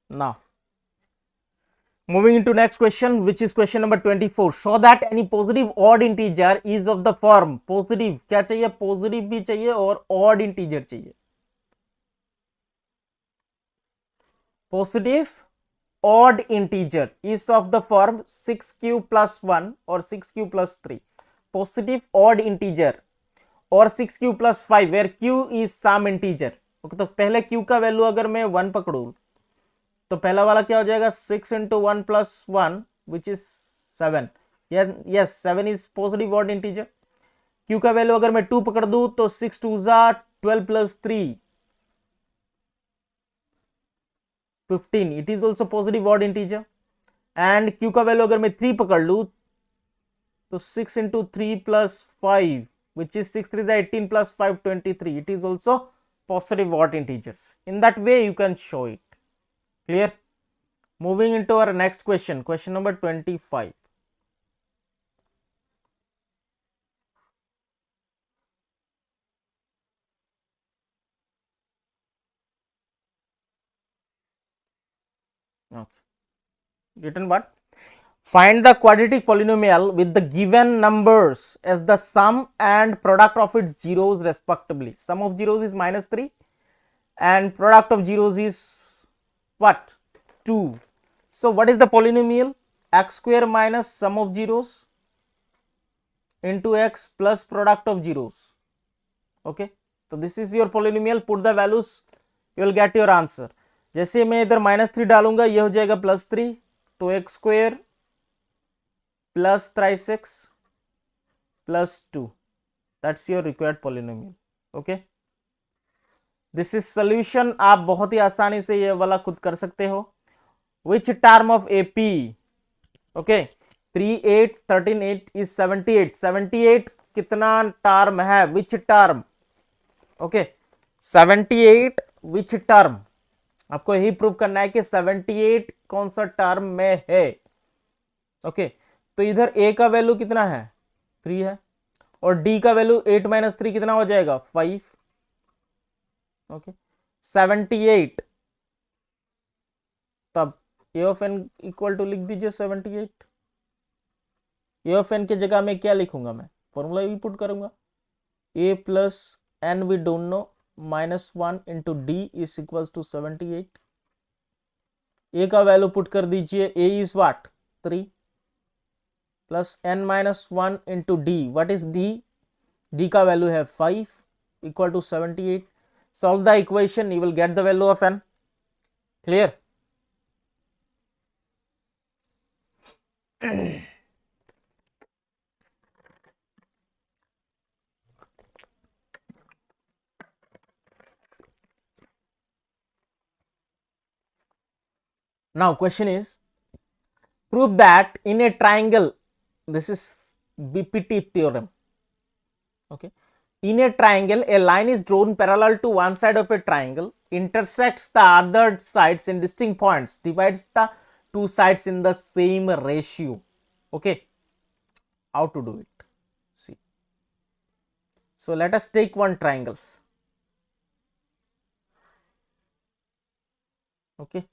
Now moving into next question, which is question number 24. show that any positive odd integer is of the form, positive क्या चाहिए, पॉजिटिव भी चाहिए और odd integer चाहिए। positive odd integer is of the form 6q plus 1 or 6q plus 3. Positive odd integer or 6q plus 5 where q is some integer. Okay, तो पहले q का value अगर मैं 1 पकड़ू तो पहला वाला क्या हो जाएगा 6 into 1 plus 1 which is 7. Yes, 7 is positive odd integer. q का वैल्यू अगर मैं 2 पकड़ दूं तो 6 2 जा 12 plus 3 15. It is also positive odd integer. And q का वैल्यू अगर मैं 3 पकड़ लू तो 6 into 3 plus 5 which is 6 3 is 18 plus 5 23. It is also positive odd integers. In that way you can show it. Clear? Moving into our next question, question number 25. Okay. Written what? Find the quadratic polynomial with the given numbers as the sum and product of its zeros respectively. Sum of zeros is -3 and product of zeros is what? 2. So what is the polynomial? X square minus sum of zeros into x plus product of zeros. Okay, so this is your polynomial. Put the values, you will get your answer. जैसे मैं इधर -3 डालूंगा ये हो जाएगा +3, तो x square plus 36 plus 2, that's your required polynomial. Okay, this is solution. आप बहुत ही आसानी से ये वाला खुद कर सकते हो. Which term of AP? Okay, 3 8 13 8 is 78. 78 कितना टर्म है? Which term? Okay, 78 which term? आपको यही प्रूव करना है कि 78 कौन सा टर्म में है. ओके, तो इधर a का वैल्यू कितना है? 3 है और d का वैल्यू 8 - 3 कितना हो जाएगा? 5. ओके, 78 तब a of n equal to लिख दीजिए 78. a ऑफ n की जगह में क्या लिखूंगा? मैं फॉर्मूला भी पुट करूंगा. a plus n we don't know -1 into d is equal to 78. a का वैल्यू पुट कर दीजिए. a is what? 3 plus n -1 into d. What is d? d का वैल्यू है 5 equal to 78. Solve the equation, you will get the value of n. Clear? Now question is, prove that in a triangle, this is BPT theorem. Okay, in a triangle a line is drawn parallel to one side of a triangle, intersects the other sides in distinct points, divides the two sides in the same ratio. Okay, how to do it? See, so let us take one triangle. Okay,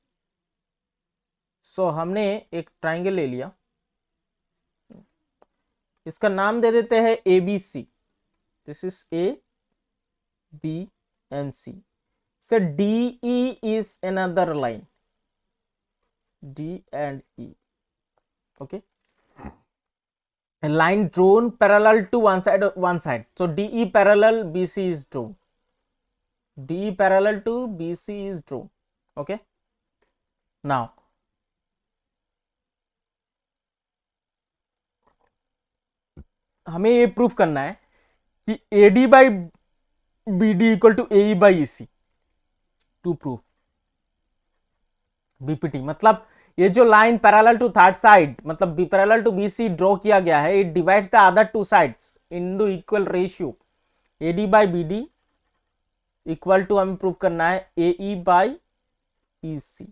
सो हमने एक triangle ले लिया, इसका नाम दे देते हैं ABC. This is A, B and C. So DE is another line, D and E. Okay, a line drawn parallel to one side. So DE parallel BC is drawn. DE parallel to BC is drawn. Okay, now हमें ये proof करना है कि AD by BD equal to AE by EC. To proof BPT मतलब ये जो line parallel to third side मतलब parallel to BC draw किया गया है, it divides the other two sides in the equal ratio. AD by BD equal to हमें proof करना है AE बाई EC.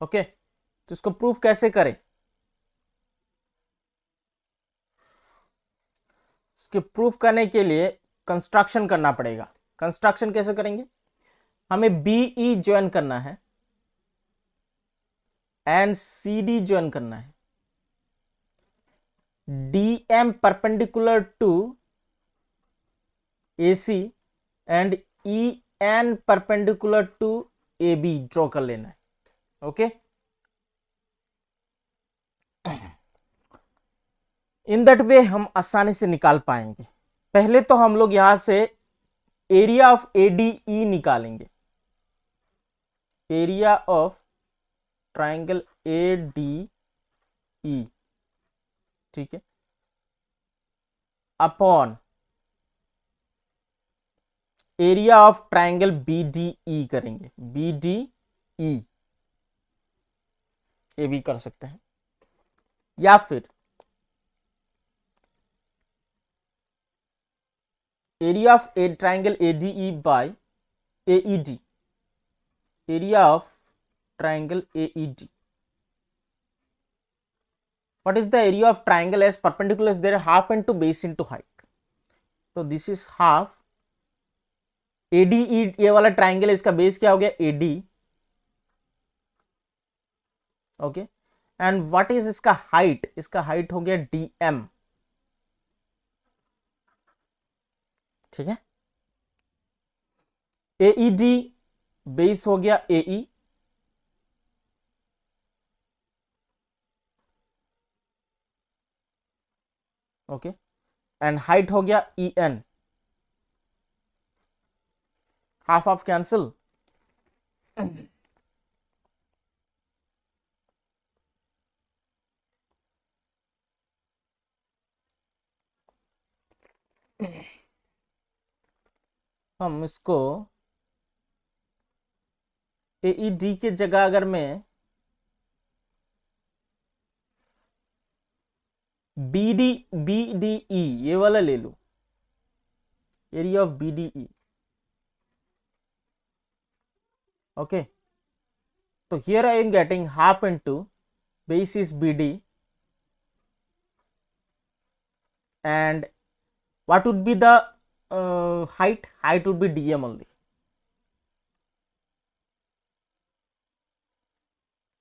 ओके, तो इसको प्रूफ कैसे करें? इसके प्रूफ करने के लिए कंस्ट्रक्शन करना पड़ेगा. कंस्ट्रक्शन कैसे करेंगे? हमें BE ज्वाइन करना है एंड CD ज्वाइन करना है. DM perpendicular to AC and EN perpendicular to AB draw कर लेना है. ओके, इन दैट वे हम आसानी से निकाल पाएंगे। पहले तो हम लोग यहां से एरिया ऑफ एडीई निकालेंगे, एरिया ऑफ ट्राइंगल एडीई, ठीक है, upon area of triangle BDE करेंगे, बीडीई, ये भी कर सकते हैं, या फिर area of a triangle ADE by AED, area of triangle AED. What is the area of triangle as perpendicular is there, half into base into height. So this is half ADE, ये वाला triangle इसका base क्या हो गया AD, okay, and what is इसका height, इसका height हो गया DM, ठीक है। AED बेस हो गया AE, ओके, एंड हाइट हो गया EN, हाफ ऑफ कैंसिल, हम इसको AED के जगह अगर मैं BDE ये वाला ले लू, एरिया ऑफ BDE, ओके, तो here I am getting half into base is BD and what would be the height would be DM only.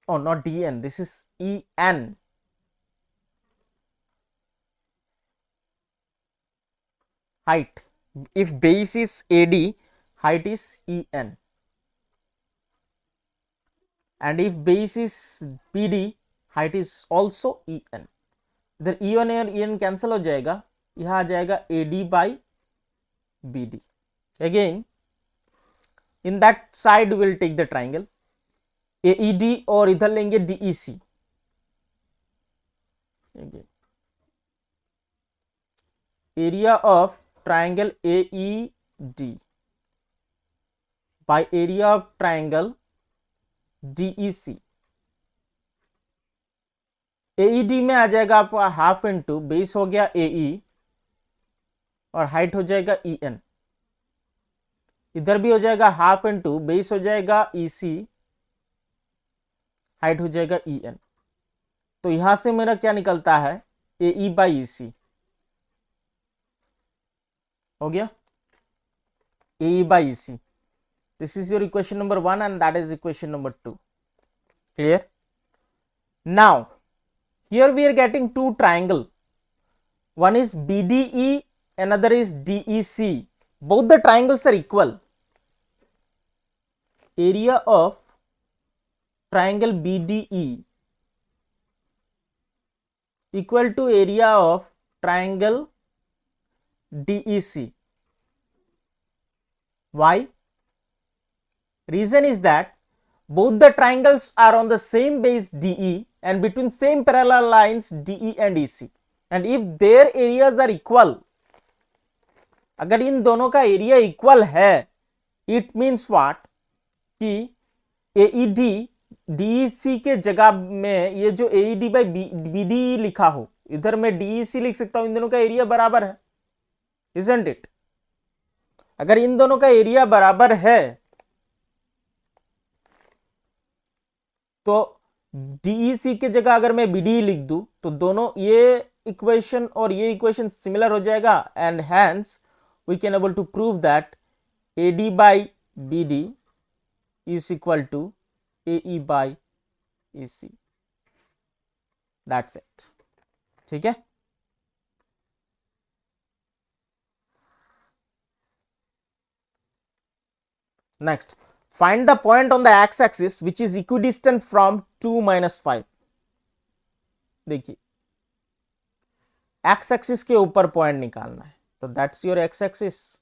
Oh, not DN, this is EN, height, if base is AD, height is EN, and if base is BD, height is also EN. इधर EN और EN cancel हो जाएगा, यहां आ जाएगा AD by BD. Again in that side we will take the triangle AED और इधर लेंगे DEC, area of triangle AED by area of triangle DEC. AED में आ जाएगा आपका हाफ इनटू बेस हो गया AE और हाइट हो जाएगा EN, इधर भी हो जाएगा हाफ इनटू बेस हो जाएगा EC, हाइट हो जाएगा EN। तो यहां से मेरा क्या निकलता है AE by EC, हो गया AE by EC. This is your equation number 1 and that is equation number 2. Clear? Now here we are getting two triangle, one is BDE, another is DEC. Both the triangles are equal. Area of triangle BDE equal to area of triangle DEC. Why? Reason is that both the triangles are on the same base DE and between same parallel lines DE and EC, and if their areas are equal, अगर इन दोनों का area equal है, it means what कि AED DEC के जगह में ये जो AED बाय BDE लिखा हो, इधर मैं DEC लिख सकता हूं, इन दोनों का एरिया बराबर है, isn't it? अगर इन दोनों का एरिया बराबर है तो DEC के जगह अगर मैं BDE लिख दूं तो दोनों ये इक्वेशन और ये इक्वेशन सिमिलर हो जाएगा, and hence we can able to prove that AD by BD is equal to AE by AC. That's it. ठीक है, next find the point on the x axis which is equidistant from 2 minus 5। देखिए x axis के ऊपर point निकालना है, तो that's your x axis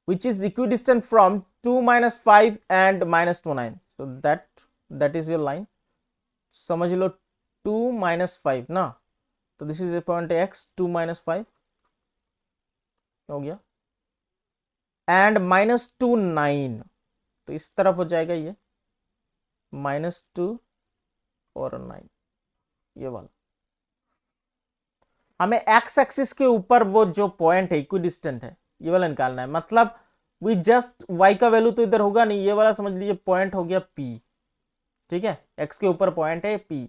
which is equidistant from 2 minus 5 and minus 2 9, so that is your line। समझ लो 2 minus 5 ना, तो this is a point x 2 minus 5 हो गया, एंड minus 2 9, तो इस तरफ हो जाएगा ये -2 और 9, ये वाला। हमें x एक्सिस के ऊपर वो जो पॉइंट है इक्विडिस्टेंट है ये वाला निकालना है, मतलब वी जस्ट y का वैल्यू तो इधर होगा नहीं, ये वाला समझ लीजिए पॉइंट हो गया p, ठीक है, x के ऊपर पॉइंट है p,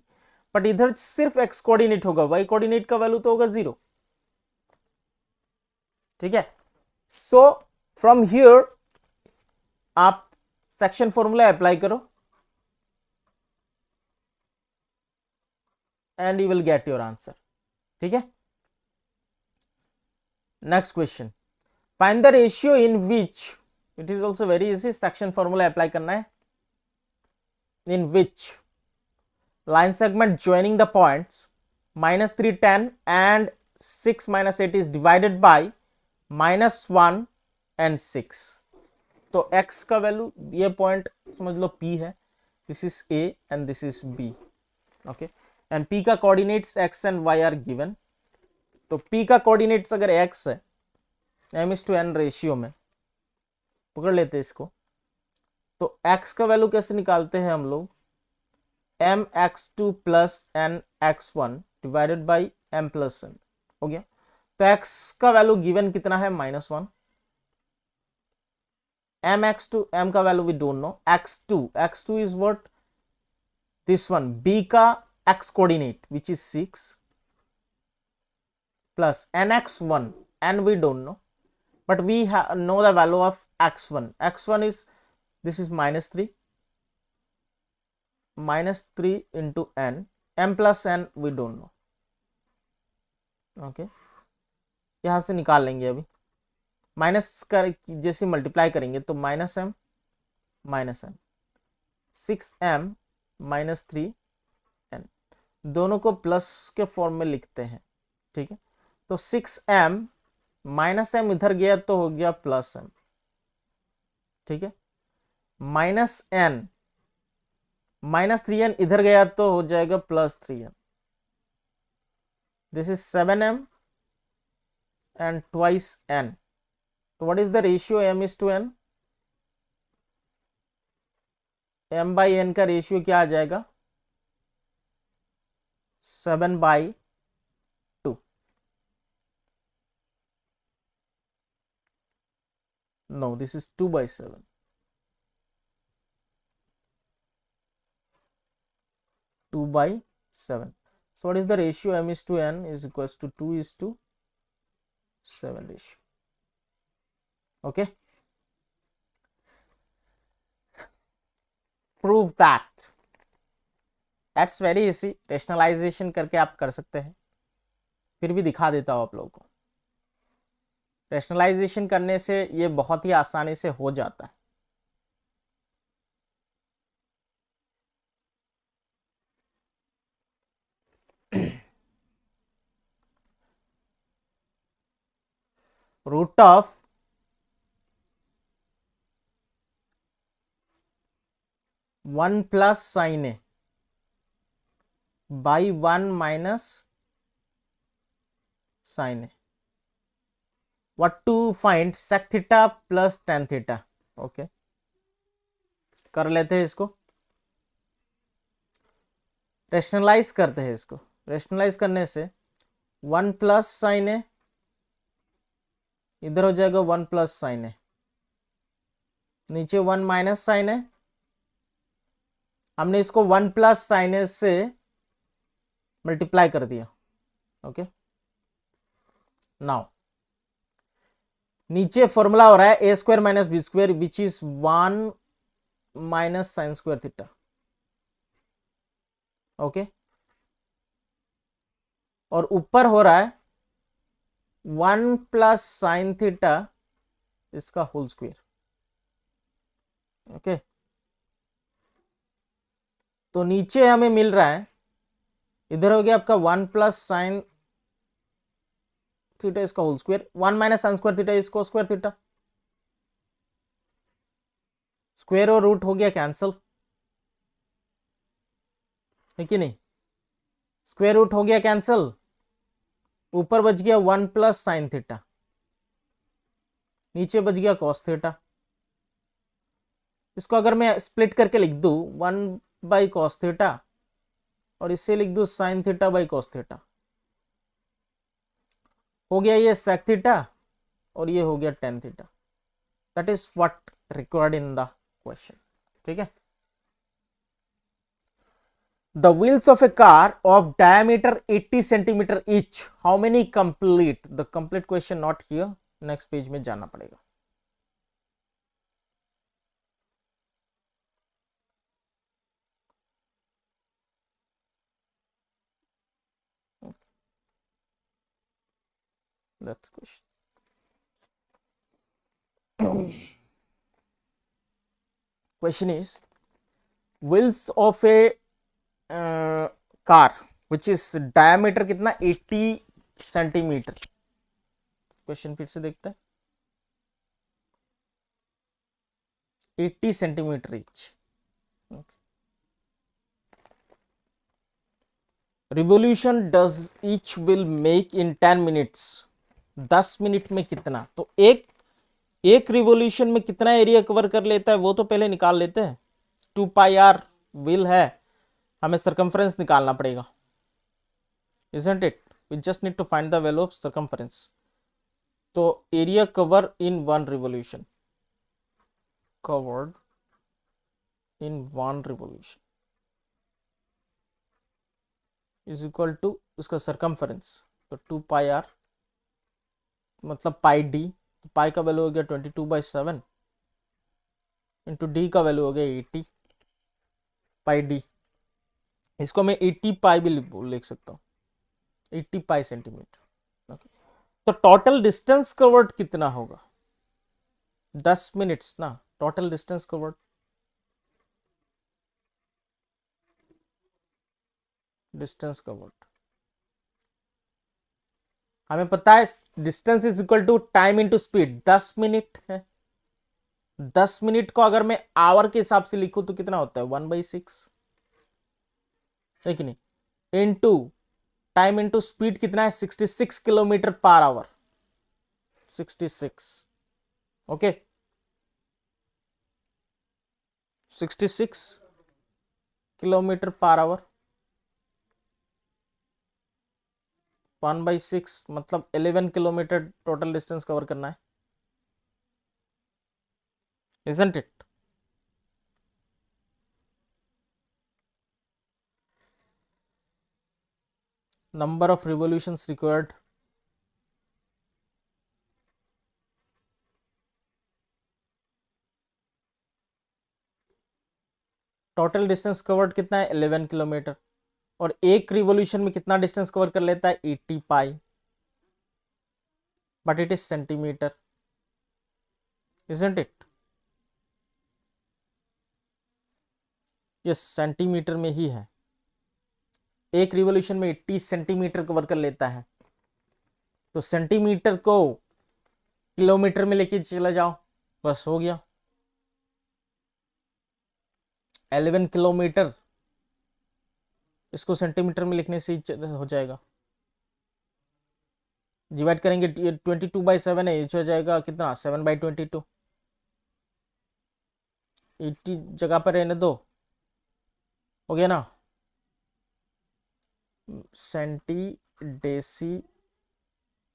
बट इधर सिर्फ x कोऑर्डिनेट होगा, y कोऑर्डिनेट का वैल्यू तो होगा 0, ठीक है। सो फ्रॉम हियर आप सेक्शन फॉर्मूला अप्लाई करो and you will get your answer, ठीक है। Next question, find the ratio in which, it is also very easy, section formula apply करना है, इन विच line segment joining the points -3 10 and 6 minus 8 is divided by -1 and 6। तो x का value ये point समझ लो p है, this is a and this is b, okay, and p का coordinates x and y are given. तो p का coordinates अगर x है m/n रेशियो में, पकड़ लेते हैं इसको, तो x का वैल्यू कैसे निकालते हैं हम लोग, mx2 plus nx1 divided by m plus n, हो गया। तो x का वैल्यू गिवन कितना है -1, mx2 m का value we don't know, x2 is what, this one, b का x coordinate which is 6 plus nx1, n we don't know, but we know the value of x1 is, this is -3 into n, m plus n we don't know, okay, यहां से निकाल लेंगे अभी, minus कर जैसे multiply करेंगे तो -m -n 6m -3n, दोनों को प्लस के फॉर्म में लिखते हैं, ठीक है। तो 6m -m इधर गया तो हो गया +m, ठीक है, -n -3n इधर गया तो हो जाएगा +3n, this is 7m and twice n। तो what is the ratio m/n, m by n का रेशियो क्या आ जाएगा, 7/2, no this is 2/7, 2/7। so what is the ratio m/n is equals to 2:7 ratio, okay, prove that's very easy, rationalisation करके आप कर सकते हैं, फिर भी दिखा देता हूं आप लोगों को, रेशनलाइजेशन करने से ये बहुत ही आसानी से हो जाता है। Root of one plus sine A by 1 minus sine A, what to find sec theta plus tan theta, okay, कर लेते हैं इसको, रेशनलाइज करते हैं इसको, रेशनलाइज करने से 1 प्लस साइन ए इधर हो जाएगा 1 प्लस साइन ए, नीचे 1 माइनस साइन ए, हमने इसको 1 प्लस साइन ए से मल्टीप्लाई कर दिया, ओके। नाउ नीचे फॉर्मूला हो रहा है a square minus B square which is 1 minus sine square theta, okay, और ऊपर हो रहा है 1 प्लस साइन थीटा इसका होल स्क्वायर, ओके, तो नीचे हमें मिल रहा है, इधर हो गया आपका 1 प्लस साइन थीटा इसका whole square, 1 minus sine square theta इसको स्क्वायर थीटा, स्क्वायर और रूट हो गया कैंसल, है कि नहीं, स्क्वायर रूट हो गया कैंसल, ऊपर बच गया 1 प्लस साइन थीटा, नीचे बच गया कॉस थीटा। इसको अगर मैं स्प्लिट करके लिख दूं 1 बाई कॉस थीटा और इससे लिख दूं sine theta by cos theta, हो गया ये सेक थीटा और ये हो गया tan theta. That is what required in the question. ठीक है, the wheels of a car of diameter 80 centimeter each, how many complete, the complete question not here, next page में जाना पड़ेगा। That's question. Question is wheels of a car which is diameter कितना 80 centimetre. Question फिर से देखते हैं, 80 centimetre each, revolution does each will make in 10 minutes, 10 minute में कितना, तो एक रिवोल्यूशन में कितना एरिया कवर कर लेता है वो तो पहले निकाल लेते हैं। 2 पाई आर व्हील है, हमें सरकमफ्रेंस निकालना पड़ेगा, isn't it? We just need to find the value of circumference. तो area cover in 1 revolution, covered in 1 revolution is equal to उसका सरकमफ्रेंस, तो 2 पाई आर मतलब पाई डी, पाई का वैल्यू हो गया 22/7 इंटू डी का वैल्यू हो गया 80 पाई डी, इसको मैं 80 पाई भी लिख सकता हूँ, 80 पाई सेंटीमीटर। ओके, तो टोटल डिस्टेंस कवर्ड कितना होगा, 10 मिनट्स ना, total distance covered, distance covered हमें पता है distance is equal to time into speed, 10 minute है, 10 मिनट को अगर मैं आवर के हिसाब से लिखूं तो कितना होता है 1/6, है कि नहीं, इनटू टाइम इनटू स्पीड कितना है 66 kilometre per hour, 66, okay 66 kilometre per hour, 1/6 मतलब 11 किलोमीटर टोटल डिस्टेंस कवर करना है, isn't it? Number of revolutions required, total distance covered कितना है 11 किलोमीटर, और एक रिवोल्यूशन में कितना डिस्टेंस कवर कर लेता है 80 pi, but it is centimetre, isn't it? Yes, centimetre में ही है, एक रिवोल्यूशन में 80 सेंटीमीटर कवर कर लेता है, तो सेंटीमीटर को किलोमीटर में लेके चला जाओ, बस हो गया 11 किलोमीटर, इसको सेंटीमीटर में लिखने से ही हो जाएगा, डिवाइड करेंगे 22/7 है, ये हो जाएगा कितना 7/22, 80 जगह पर रहने दो, हो गया ना, सेंटी डेसी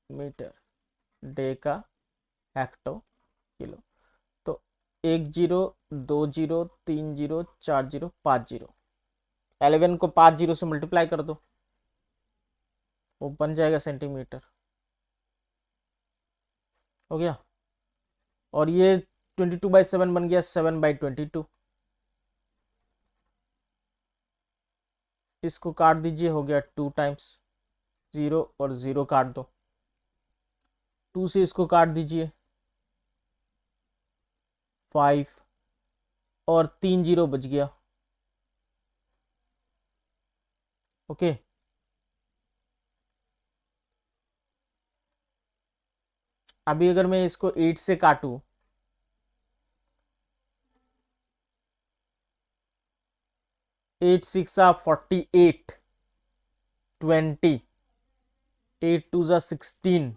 मीटर, डे का हेक्टो किलो, तो 1 0 2 0 3 0 4 0 5 0, 11 को 5 0 से मल्टीप्लाई कर दो, वो बन जाएगा सेंटीमीटर, हो गया, और ये 22/7 बन गया 7/22, इसको काट दीजिए, हो गया 2 टाइम्स, 0 और 0 काट दो, 2 से इसको काट दीजिए 5, और 3 0 बच गया। ओके अभी अगर मैं इसको 8 से काटूं, 8 6 48, 20, 8 2 16,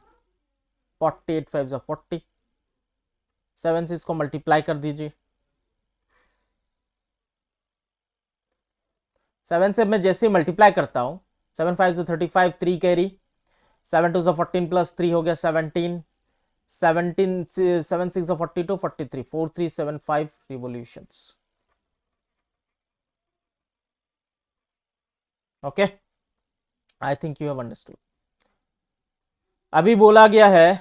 48 5 40, 7 से इसको मल्टीप्लाई कर दीजिए। 7 से मैं जैसे मल्टीप्लाई करता हूं, 7 5 से 35, 3 कैरी, 7 2 14 प्लस 3 हो गया 17, 17 7 6 42, 43, 4375 revolutions. Okay I think you have understood. अभी बोला गया है,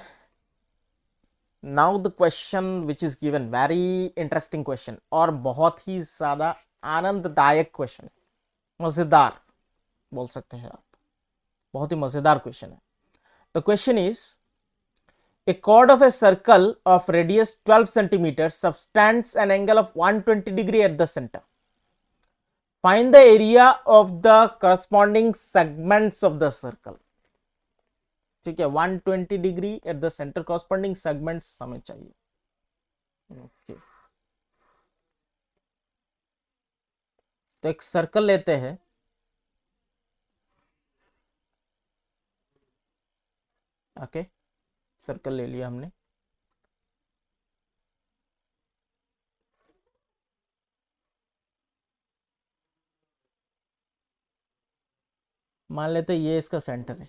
now the question which is given, very interesting question और बहुत ही ज्यादा आनंददायक क्वेश्चन, मजेदार बोल सकते हैं आप, बहुत ही मजेदार क्वेश्चन है। The question is a chord of a circle of radius 12 centimeters subtends an angle of 120 degree at the center. Find the area of the corresponding segments of the circle. ठीक है 120 degree at the centre, corresponding segments हमें चाहिए। Okay तो एक circle लेते हैं, okay circle ले लिया हमने। मान लेते ये इसका सेंटर है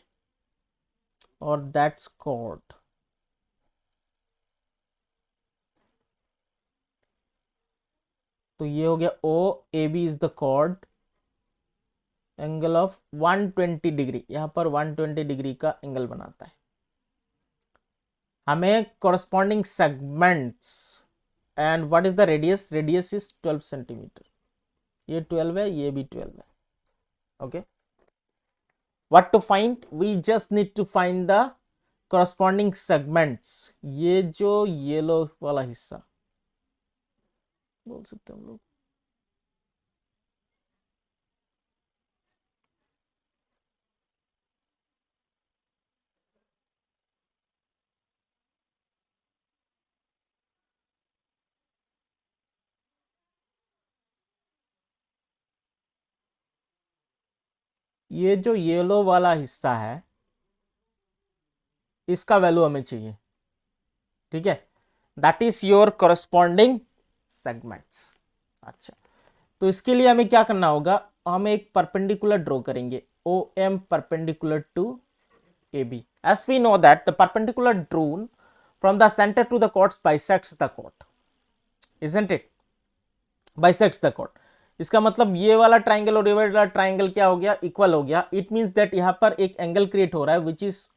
और दैट्स कॉर्ड। तो ये हो गया O A B is the chord, angle of 120 degree, यहां पर 120 डिग्री का एंगल बनाता है। हमें corresponding segments and what is the radius, radius is 12 centimetre, ये 12 है ये भी 12 है। Okay what to find, we just need to find the corresponding segments। ये जो येलो वाला हिस्सा बोल सकते हैं हम लोग, ये जो येलो वाला हिस्सा है इसका वैल्यू हमें चाहिए। ठीक है that is your corresponding segments. अच्छा तो इसके लिए हमें क्या करना होगा, हम एक परपेंडिकुलर ड्रॉ करेंगे, O M perpendicular to A B. As we know that the perpendicular drawn from the centre to the chords bisects the chord, isn't it, bisects the chord. इसका मतलब ये वाला ट्राइंगल और ये वाला ट्राइंगल क्या हो गया, इक्वल हो गया। इट मींस दैट यहां पर एक एंगल क्रिएट हो रहा है which is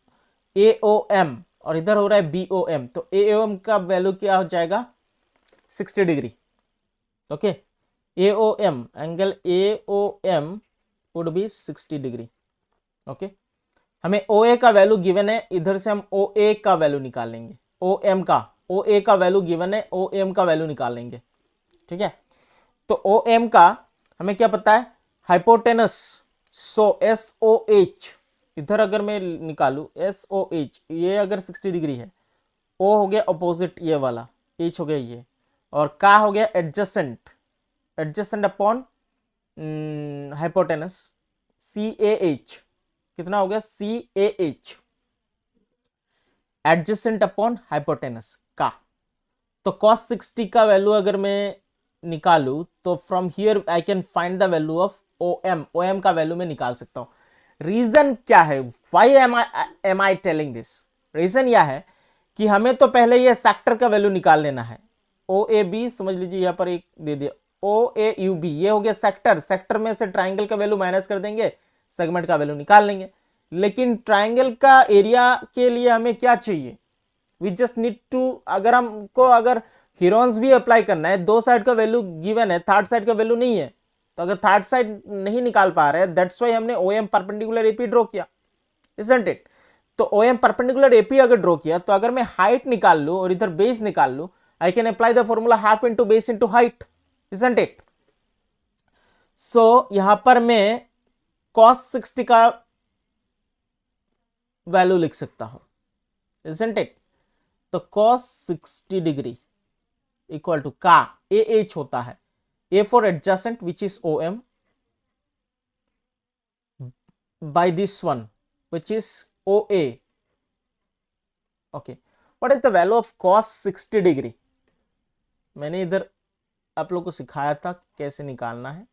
a O M और इधर हो रहा है बी ओ एम। तो ए ओ एम का वैल्यू क्या हो जाएगा 60 degree. Okay A O M, angle A O M would be 60 degree. Okay हमें ओ ए का वैल्यू गिवन है, इधर से हम ओ ए का वैल्यू निकालेंगे, ओ एम का, ओ ए का वैल्यू गिवन है, ओ एम का वैल्यू निकालेंगे। ठीक है तो ओ एम का हमें क्या पता है, हाइपोटेनस, सो एस ओ एच, इधर अगर मैं निकालू एस ओ एच, ये अगर 60 डिग्री है, ओ हो गया अपोजिट ये वाला, एच हो गया ये, और का हो गया adjacent, adjacent upon hypotenuse, C A H, कितना हो गया C A H, adjacent upon hypotenuse का। तो cos 60 का वैल्यू अगर मैं निकालू तो from here I can find the value of O M का वैल्यू मैं निकाल सकता हूं। रीजन क्या है, why am I telling this, reason यह है कि हमें तो पहले ये सेक्टर का वैल्यू निकाल लेना है। ओ ए बी समझ लीजिए यहां पर एक दे दिया, ओ ए यू बी, ये हो गया सेक्टर, सेक्टर में से ट्राइंगल का वैल्यू माइनस कर देंगे, सेगमेंट का वैल्यू निकाल लेंगे। लेकिन ट्राइंगल का एरिया के लिए हमें क्या चाहिए, वी जस्ट नीड टू, अगर हमको अगर हीरोन्स भी अप्लाई करना है, दो साइड का वैल्यू गिवन है, थर्ड साइड का वैल्यू नहीं है, तो अगर थर्ड साइड नहीं निकाल पा रहे हैं, दैट्स व्हाई हमने O M perpendicular AP draw किया, इजंट इट। तो ओ एम परपेंडिकुलर एपी अगर ड्रॉ किया तो अगर मैं हाइट निकाल लूं और इधर बेस निकाल लूं, I can apply the formula half into base into height, isn't it? सो यहां पर मैं cos 60 का वैल्यू लिख सकता हूं, isn't it? तो cos 60 डिग्री इक्वल टू का ए एच होता है, A for adjacent which is O M by this one which is O A. Okay, what is the value of cos 60 degree? मैंने इधर आप लोग को सिखाया था कैसे निकालना है.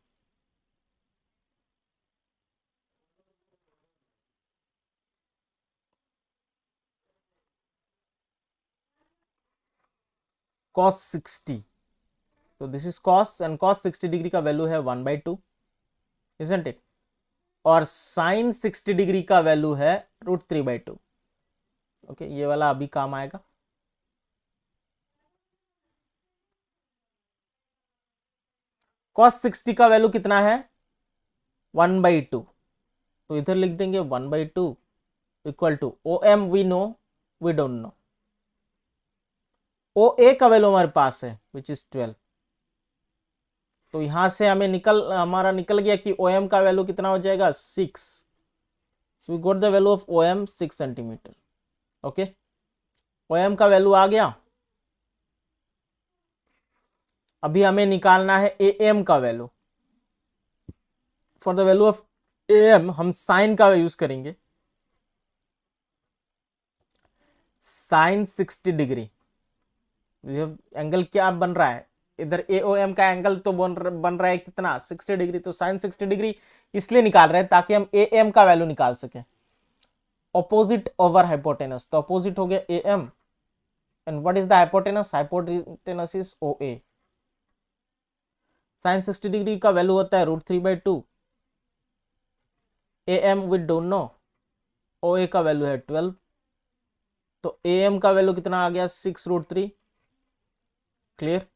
cos 60, तो this is cos and cos 60 degree का वैल्यू है 1/2, isn't it? और sin 60 डिग्री का वैल्यू है √3/2. ओके, ये वाला अभी काम आएगा. cos 60 का वैल्यू कितना है? 1/2. तो इधर लिख देंगे 1/2 equal to O M we know, we don't know. O A का वैल्यू हमारे पास है विच इज 12. तो यहां से हमारा निकल गया कि ओ एम का वैल्यू कितना हो जाएगा? 6. So we got the value of O M 6 centimetre. Okay, O M का वैल्यू आ गया. अभी हमें निकालना है ए एम का value. For the value of A M हम साइन का यूज करेंगे. साइन 60 डिग्री, एंगल क्या बन रहा है इधर? ए ओ एम का एंगल तो बन रहा है कितना? 60 डिग्री. तो साइन 60 डिग्री इसलिए निकाल रहे हैं ताकि हम ए एम का वैल्यू निकाल सके. ऑपोजिट ओवर हाइपोटेनस, तो ऑपोजिट हो गया A M. And what is the hypotenuse? Hypotenuse is O A. Sine 60 degree का वैल्यू होता है √3/2. A M with don't know, O A का वैल्यू है 12. तो ए एम का वैल्यू कितना आ गया? 6√3. क्लियर?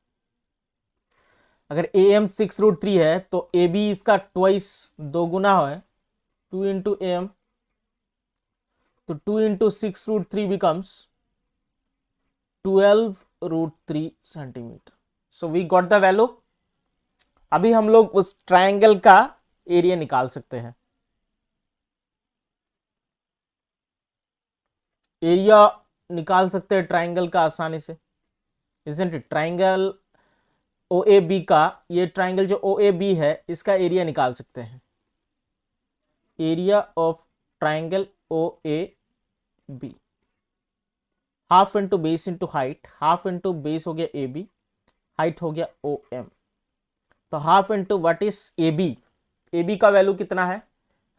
अगर ए एम 6√3 है तो ए बी इसका ट्वाइस, दो गुना है, 2 इंटू ए एम. तो 2 into 6√3 becomes 12√3 centimetre. So we got the value. अभी हम लोग उस ट्रायंगल का एरिया निकाल सकते हैं. एरिया निकाल सकते हैं ट्रायंगल का आसानी से, isn't it? Triangle O A B का, ये ट्रायंगल जो ओ ए बी है इसका एरिया निकाल सकते हैं. Area of triangle O A B, half into base into height. Half into base हो गया ए बी, हाइट हो गया ओ एम. तो half into what is A B? A B का वैल्यू कितना है?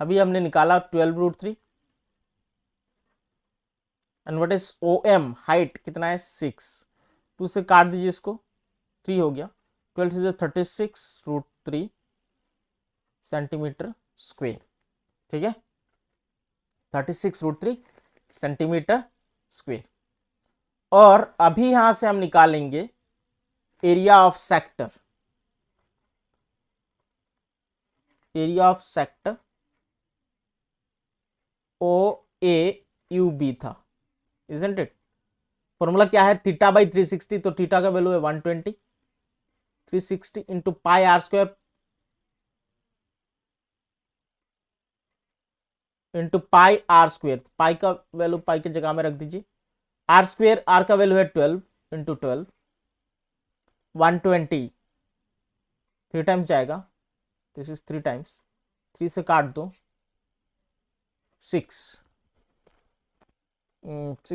अभी हमने निकाला 12√3. And what is O M? Height कितना है? 6. 2 से काट दीजिए इसको, 3 हो गया. 12 से 36√3 सेंटीमीटर स्क्वेयर. ठीक है, 36√3 सेंटीमीटर स्क्वेयर. और अभी यहां से हम निकालेंगे area of sector. Area of sector O A U B था, isn't it? फॉर्मूला क्या है? θ/360. तो थीटा का वैल्यू है 120. 360 into pi are square into pi are square. Pi का वैल्यू पाई की जगह में रख दीजिए. आर स्क्वायर, आर का वैल्यू है 12 इंटू 12. 120 3 टाइम्स जाएगा. This is 3 times. 3 से काट दो, 6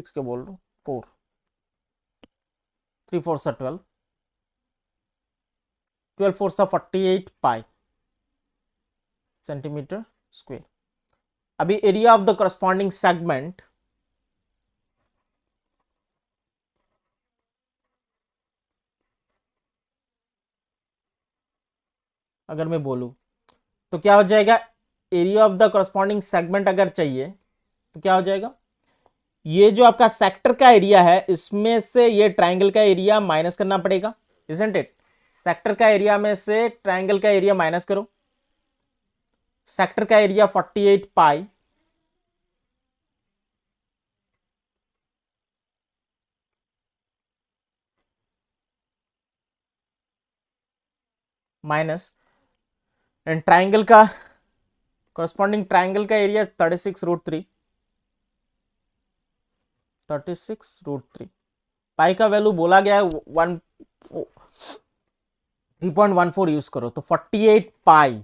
क्या बोल रहा हूँ, 4. 3 4 सा 12, 12 4 सा 48 पाई सेंटीमीटर स्क्वायर. अभी area of the corresponding segment, अगर मैं बोलूं तो क्या हो जाएगा? Area of the corresponding segment अगर चाहिए तो क्या हो जाएगा? ये जो आपका सेक्टर का एरिया है इसमें से ये ट्रायंगल का एरिया माइनस करना पड़ेगा, isn't it? सेक्टर का एरिया में से ट्रायंगल का एरिया माइनस करो. सेक्टर का area 48 pi minus, and triangle का कॉरस्पॉन्डिंग ट्राइंगल का एरिया 36√3, 36√3। पाई का वैल्यू बोला गया है 3.14 यूज करो तो 48 पाई।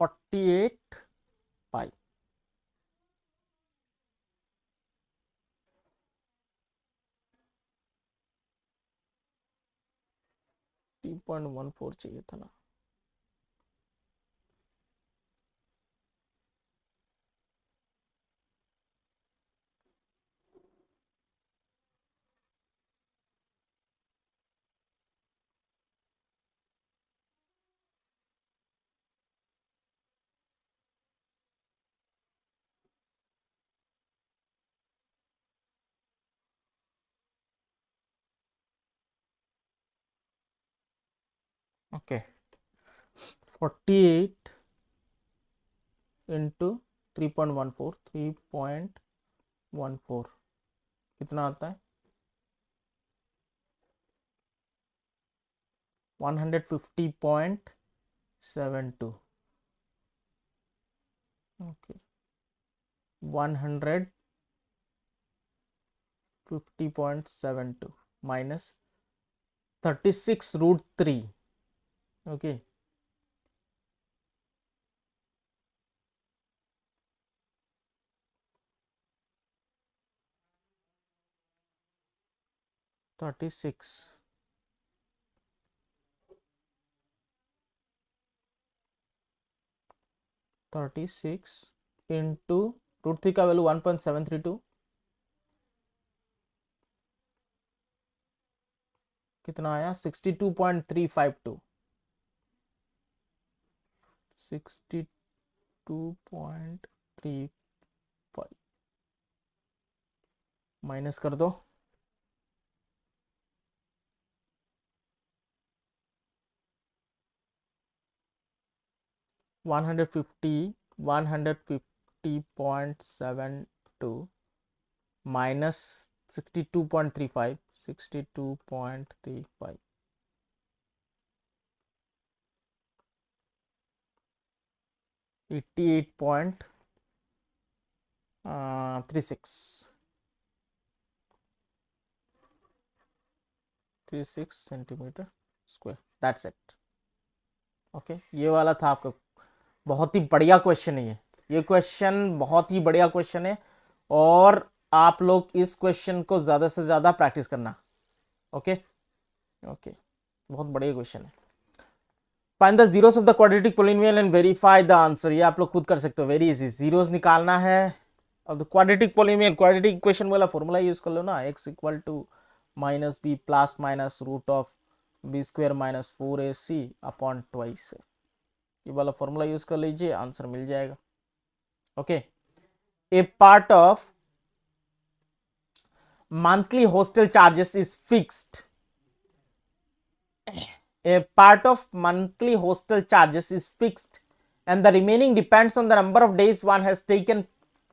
Forty eight pi. टी 3.14 चाहिए था ना। ओके, 48 इंटू 3.14, 3.14 कितना आता है? 150.72। Okay, 150.72 minus 36√3। Okay, thirty six into √3 का वैल्यू 1.732 कितना आया? 62.352। 62.35 माइनस कर दो। 150.72 minus 62.35, 62.35 88.36 centimetre square. That's it. Okay, ये वाला था आपका। बहुत ही बढ़िया क्वेश्चन है ये क्वेश्चन बहुत ही बढ़िया क्वेश्चन है, और आप लोग इस क्वेश्चन को ज्यादा से ज्यादा प्रैक्टिस करना। ओके ओके, बहुत बढ़िया क्वेश्चन है। Find the zeros of the quadratic polynomial and verify the answer. ये आप लोग खुद कर सकते हो, वेरी इजी। जीरोस निकालना है अब the quadratic polynomial, quadratic equation वाला फॉर्मूला यूज कर लो ना, x equal to minus B plus minus root of B square minus 4ac upon twice. ये वाला फॉर्मूला यूज कर लीजिए, आंसर मिल जाएगा। Okay, A part of monthly hostel charges is fixed. A part of monthly hostel charges is fixed and the remaining depends on the number of days one has taken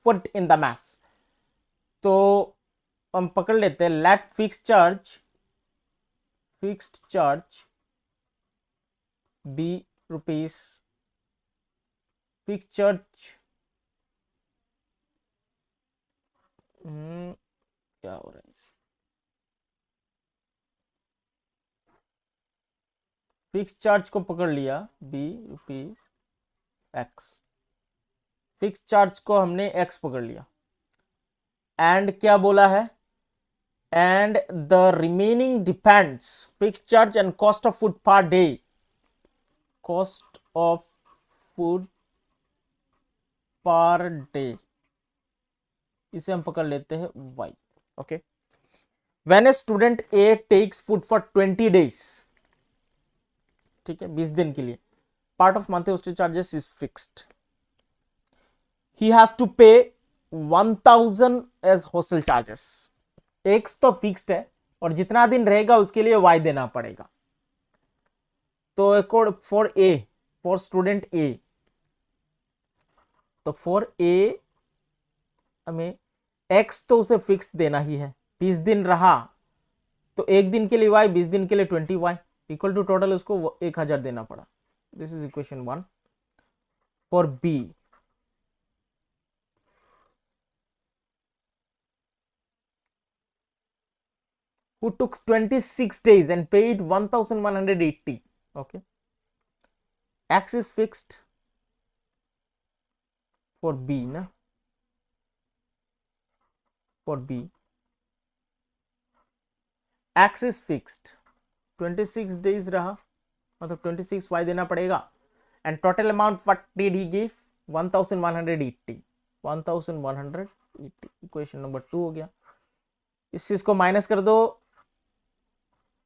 foot in the mass. तो हम पकड़ लेते हैं, let fixed charge be rupees, fixed charge क्या हो रहा है? Fix charge को पकड़ लिया B rupees X, fix charge को हमने एक्स पकड़ लिया, एंड क्या बोला है? And the remaining depends, fix charge and cost of food per day, cost of food per day, इसे हम पकड़ लेते हैं Y. Okay, when a student A takes food for 20 days, ठीक है, 20 दिन के लिए, part of monthly hostel charges is fixed, he has to pay 1000 as hostel charges. X तो फिक्स्ड है और जितना दिन रहेगा उसके लिए वाई देना पड़ेगा। तो accord for A, for student A, तो फॉर ए हमें एक्स तो उसे फिक्स देना ही है, 20 दिन रहा तो एक दिन के लिए वाई, 20 दिन के लिए 20 वाई इक्वल टू टोटल उसको 1000 देना पड़ा। This is equation 1। For B, who took 26 days and paid 1180, okay, x is fixed for b na, for b x is fixed, 26 days रहा मतलब 26 y देना पड़ेगा, and total amount what did he give, 1180, 1180, equation number 2 हो गया। इस चीज को minus कर दो,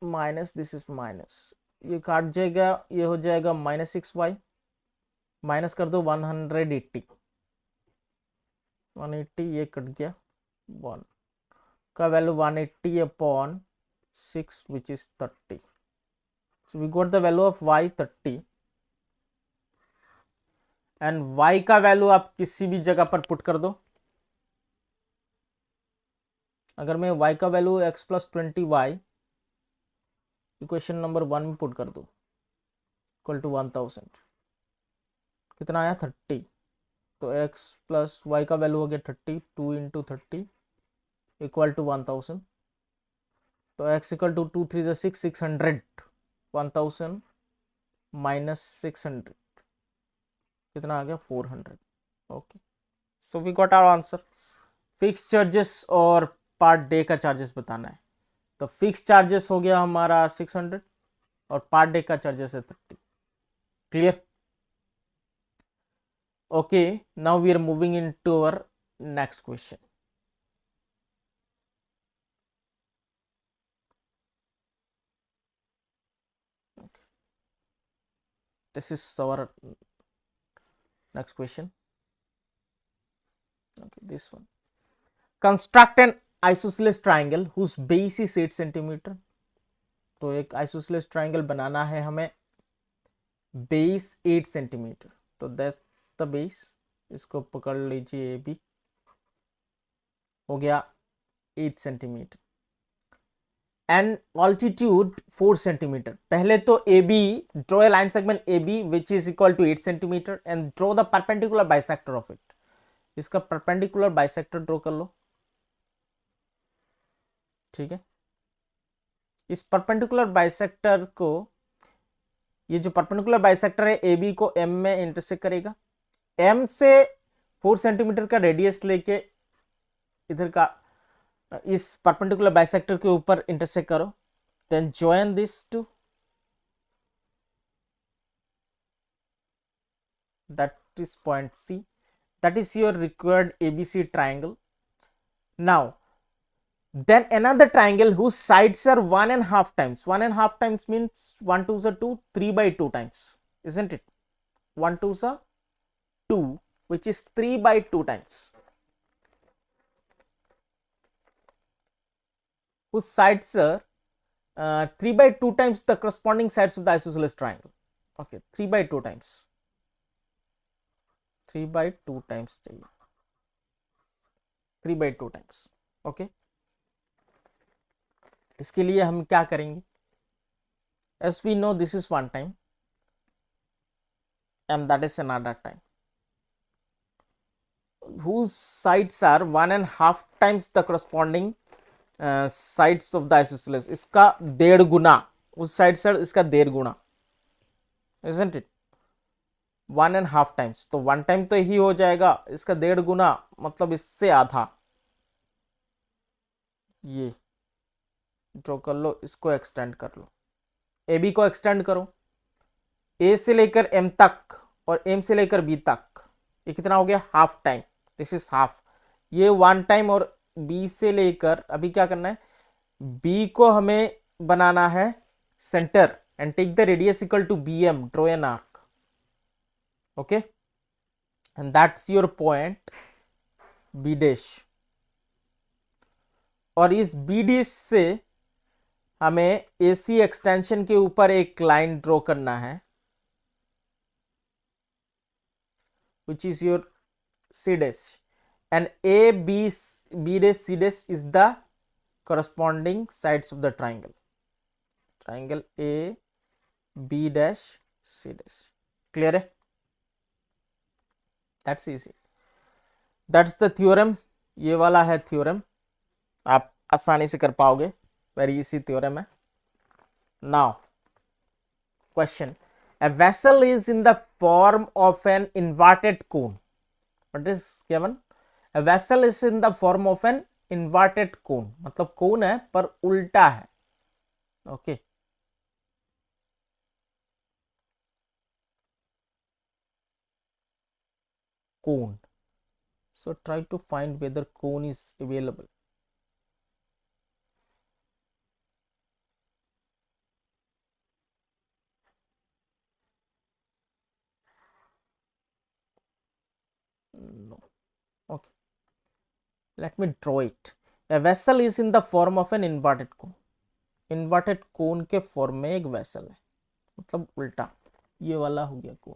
माइनस दिस इज माइनस, ये काट जाएगा, ये हो जाएगा -6y, माइनस कर दो 180, 180 ये कट गया, 1 का value 180 upon 6 which is 30, so we got the value of y 30 and y का वैल्यू आप किसी भी जगह पर पुट कर दो। अगर मैं y का value x plus 20y equation number 1 में पुट कर दो इक्वल टू 1000, कितना आया 30, तो x प्लस y का वैल्यू हो गया 30, 2 इंटू 30 इक्वल टू 1000, तो x इक्वल टू 2 3 6 600, 1000 माइनस 600 कितना आ गया 400। Okay, so we got our answer. Fix charges और पार्ट डे का चार्जेस बताना है, तो फिक्स चार्जेस हो गया हमारा 600 और पार्ट डे का चार्जेस है 30। Clear? Okay, now we are moving into our next question. This is our next question. Okay, this one. Construct an isosceles triangle whose base is 8 centimetre. तो एक isosceles triangle बनाना है हमें, base 8 centimetre, तो that's the base, इसको पकड़ लीजिए, A B हो गया 8 सेंटीमीटर एंड ऑल्टीट्यूड 4 सेंटीमीटर। पहले तो A B, draw a line segment A B which is equal to 8 centimetre and draw the perpendicular bisector of it. इसका perpendicular bisector draw कर लो, ठीक है। इस परपेंडिकुलर बाइसेक्टर को, ये जो परपेंडिकुलर बाइसेक्टर है ए बी को एम में इंटरसेक्ट करेगा, एम से 4 सेंटीमीटर का रेडियस लेके इधर का इस परपेंडिकुलर बाइसेक्टर के ऊपर इंटरसेक्ट करो, then join this two, that is point C, that is your required ABC triangle. Now then another triangle whose sides are 1.5 times, 1.5 times means 1 2s are 2, 3 by 2 times, isn't it? 1 2s are 2, which is 3 by 2 times, whose sides are 3 by 2 times the corresponding sides of the isosceles triangle. Okay, 3 by 2 times, 3 by 2 times चाहिए, 3 by 2 times. Okay, इसके लिए हम क्या करेंगे, as we know this is one time and that is another time, whose sides are 1.5 times the corresponding sides of the isosceles, इसका 1.5 गुना, उस side से इसका 1.5 गुना, isn't it? 1.5 times, तो 1 टाइम तो ही हो जाएगा, इसका 1.5 गुना मतलब इससे आधा, ये ड्रॉ कर लो, इसको एक्सटेंड कर लो, ए बी को एक्सटेंड करो, ए से लेकर एम तक और एम से लेकर बी तक, ये कितना हो गया half time, this is half, ये 1 टाइम और बी से लेकर अभी क्या करना है, बी को हमें बनाना है centre and take the radius equal to B M, draw an arc, okay, and that's your point B dash. और इस बी डैश से हमें एसी एक्सटेंशन के ऊपर एक लाइन ड्रॉ करना है which is your C dash, and A, B dash, C dash is the corresponding sides of the triangle. Triangle A, B dash, C dash. Clear है? That's easy. That's the theorem. ये वाला है theorem. आप आसानी से कर पाओगे. Very easy theorem है. Now, question. A vessel is in the form of an inverted cone. What is given? A vessel is in the form of an inverted cone. मतलब कोन है पर उल्टा है. Okay. Cone. So try to find whether cone is available. No. Okay. Let me draw it. A vessel is in the form of an inverted cone. Inverted cone के form में एक vessel है, मतलब उल्टा. ये वाला हो गया कोन,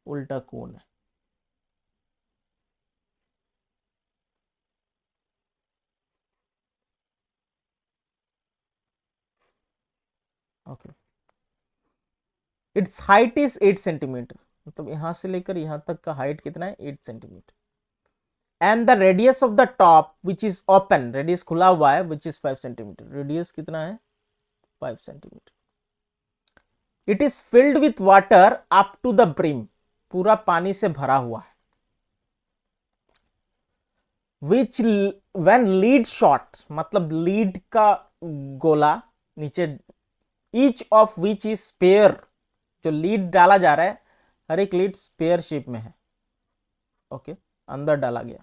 उल्टा कोन है. Okay. It's height is 8 centimetre. मतलब यहां से लेकर यहां तक का हाइट कितना है, 8 centimetre. And the radius of the top which is open, radius खुला हुआ है, विच इज 5 सेंटीमीटर. रेडियस कितना है, 5 centimetre. It is filled with water up to the brim. पूरा पानी से भरा हुआ है. विच व्हेन लीड शॉट, मतलब लीड का गोला नीचे, each of which is sphere. जो लीड डाला जा रहा है हर एक लीड स्पेयर शेप में है. ओके, अंदर डाला गया.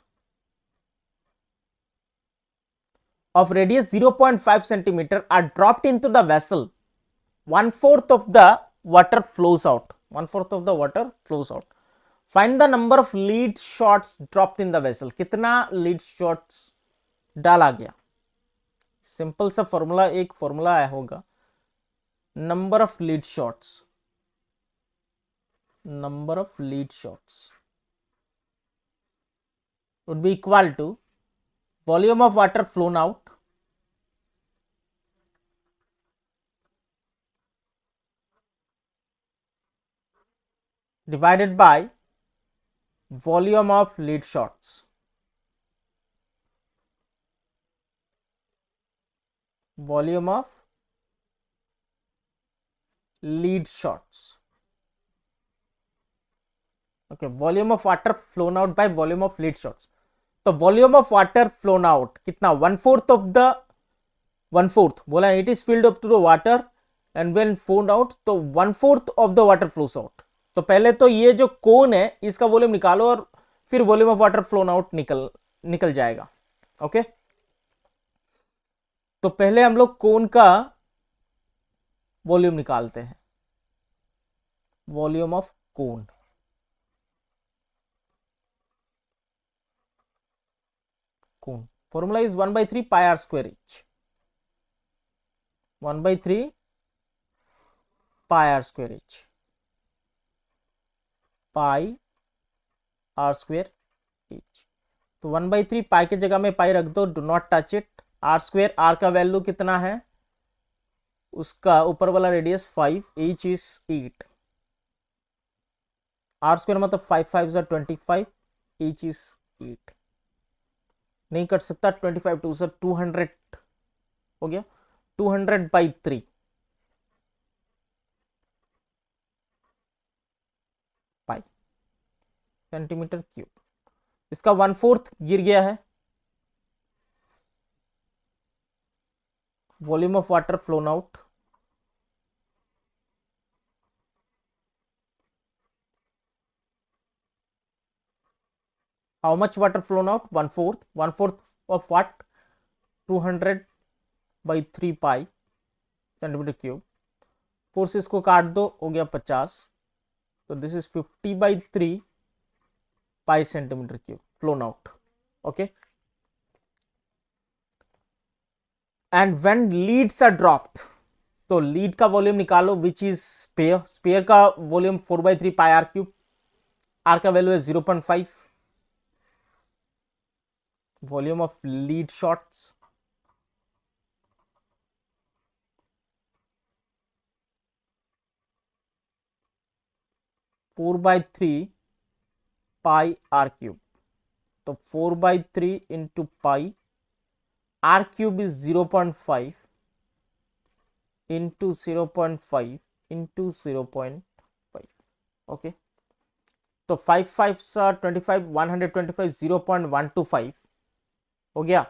of radius 0.5 centimeter are dropped into the vessel. 1/4 of the water flows out. 1/4 of the water flows out. Find the number of lead shots dropped in the vessel. कितना lead shots डाला गया. Simple सा formula, एक formula आया होगा. Number of lead shots, number of lead shots would be equal to volume of water flown out divided by volume of lead shots. Volume of lead shots. Okay, volume of water flown out by volume of lead shots. तो volume of water flown out कितना, 1/4 of the 1/4 बोला, it is filled up to the water and when flown out, तो 1/4 of the water flows out. तो पहले तो ये जो कोन है इसका वॉल्यूम निकालो और फिर volume of water flown out निकल जाएगा. ओके, तो पहले हम लोग कोन का वॉल्यूम निकालते हैं. Volume of cone, cone formula is 1/3 pi are square H. 1/3 pi are square H, pi are square H. तो 1/3 पाई की जगह में पाई रख दो, do not touch it. R square, are का वैल्यू कितना है, उसका ऊपर वाला radius 5, H is 8. R square मतलब 5 5 is 25, एच इज 8. नहीं कट सकता, 25 2 से 200 हो गया. 200/3 पाई सेंटीमीटर क्यूब. इसका 1/4 गिर गया है. Volume of water flown out, how much water flown out? 1/4 of what? 200/3 pi centimetre cube. 4 से इसको काट दो, हो गया 50। तो this is 50/3 pi centimetre cube flown out. Okay, and when leads are dropped, तो लीड का वॉल्यूम निकालो विच इज स्पेयर। स्पेयर का volume 4/3 pi R cube. R का वैल्यू है 0.5। Volume of lead shots, four by three pi R cube. तो 4/3 into pi, R cube is 0.5 into 0.5 into 0.5। Okay, तो 5 5 25, 125, 0.125 हो गया।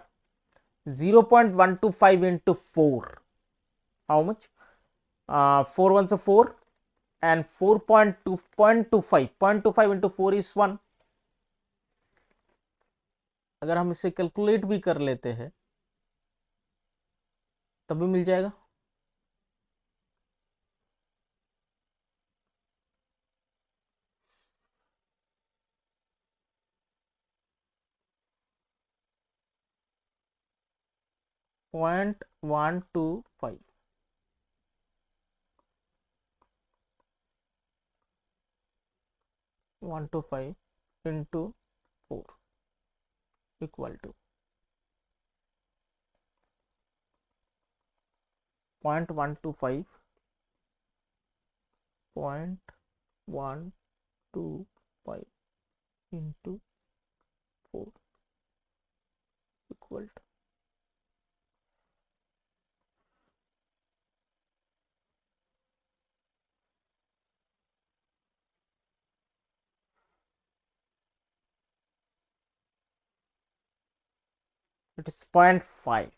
0.125 इंटू 4, हाउ मच? 4 1 से 4 and 0.25 into 4 is 1। अगर हम इसे कैलकुलेट भी कर लेते हैं तब भी मिल जाएगा। Point 125 into 4 equal to 0.125 into 4 equal to it is 0.5।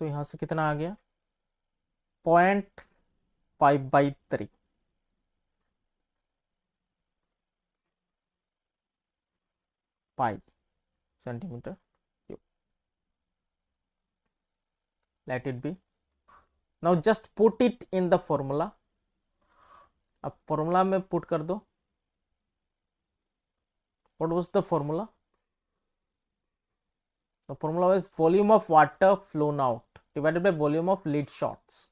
तो यहां से कितना आ गया? 0.5/3 pi centimetre cube. Let it be. Now just put it in the formula. अब फॉर्मूला में पुट कर दो। What was the formula? The formula was volume of water flown out divided by volume of lead shots.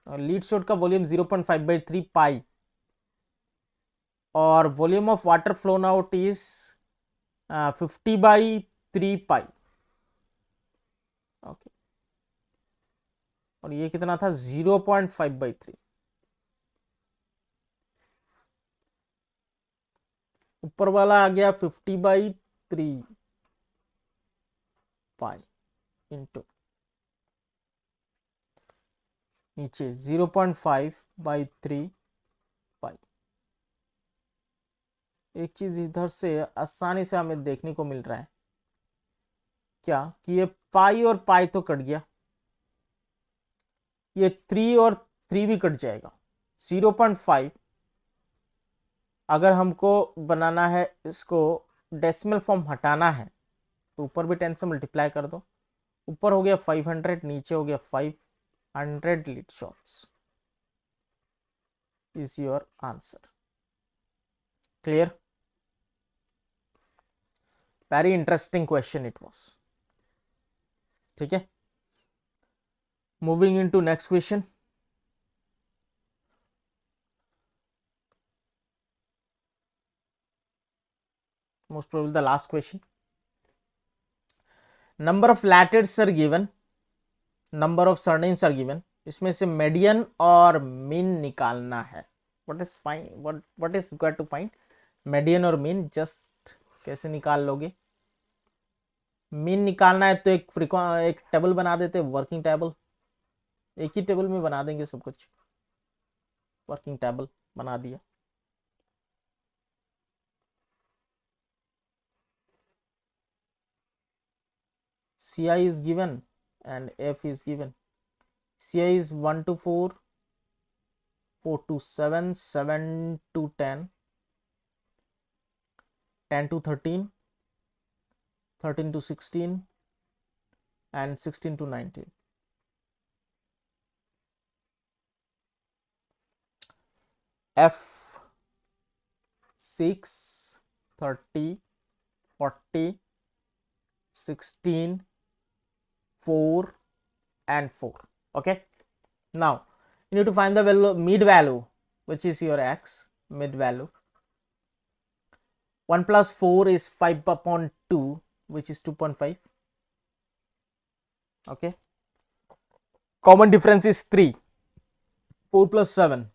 Lead shot का volume 0.5/3 pi और volume of water flown out is 50/3 pi. Okay, और ये कितना था? 0.5/3। ऊपर वाला आ गया 50/3 पाई इंटू नीचे 0.5/3 पाई। एक चीज इधर से आसानी से हमें देखने को मिल रहा है क्या कि ये पाई और पाई तो कट गया, ये 3 और 3 भी कट जाएगा। 0.5 अगर हमको बनाना है, इसको डेसिमल फॉर्म हटाना है तो ऊपर भी 10 से मल्टीप्लाई कर दो। ऊपर हो गया 500, नीचे हो गया 500 lead shots is your answer. Clear? Very interesting question it was. ठीक है, moving into next question. Most probably the last question. Number of lattes are given, number of surnames are given. इसमें से मीडियन और mean निकालना है। What is find? What is got to find? Median और mean just कैसे निकाल लोगे? Mean निकालना है तो एक टेबल बना देते, वर्किंग टेबल। एक ही टेबल में बना देंगे सब कुछ। वर्किंग टेबल बना दिया। Ci is given and f is given. Ci is 1 to 4, 4 to 7, 7 to 10, 10 to 13, 13 to 16, and 16 to 19. F 6, 30, 40, 16, 4, and 4. Okay. Now you need to find the value, mid value, which is your x, mid value. 1 plus 4 is 5 upon 2, which is 2.5. Okay. Common difference is 3. 4 plus 7,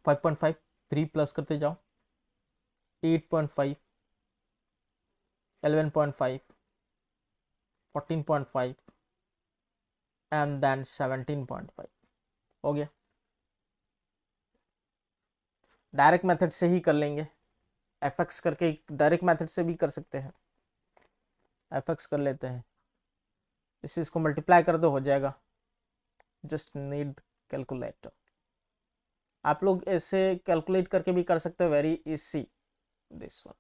5.5. 3 plus करते जाओ, 8.5, 11.5, 14.5 and then 17.5. हो गया. Direct method से ही कर लेंगे. fx करके direct method से भी कर सकते हैं. fx कर लेते हैं, इस चीज को मल्टीप्लाई कर दो, हो जाएगा. Just need calculator. आप लोग ऐसे कैलकुलेट करके भी कर सकते हो. Very easy this one.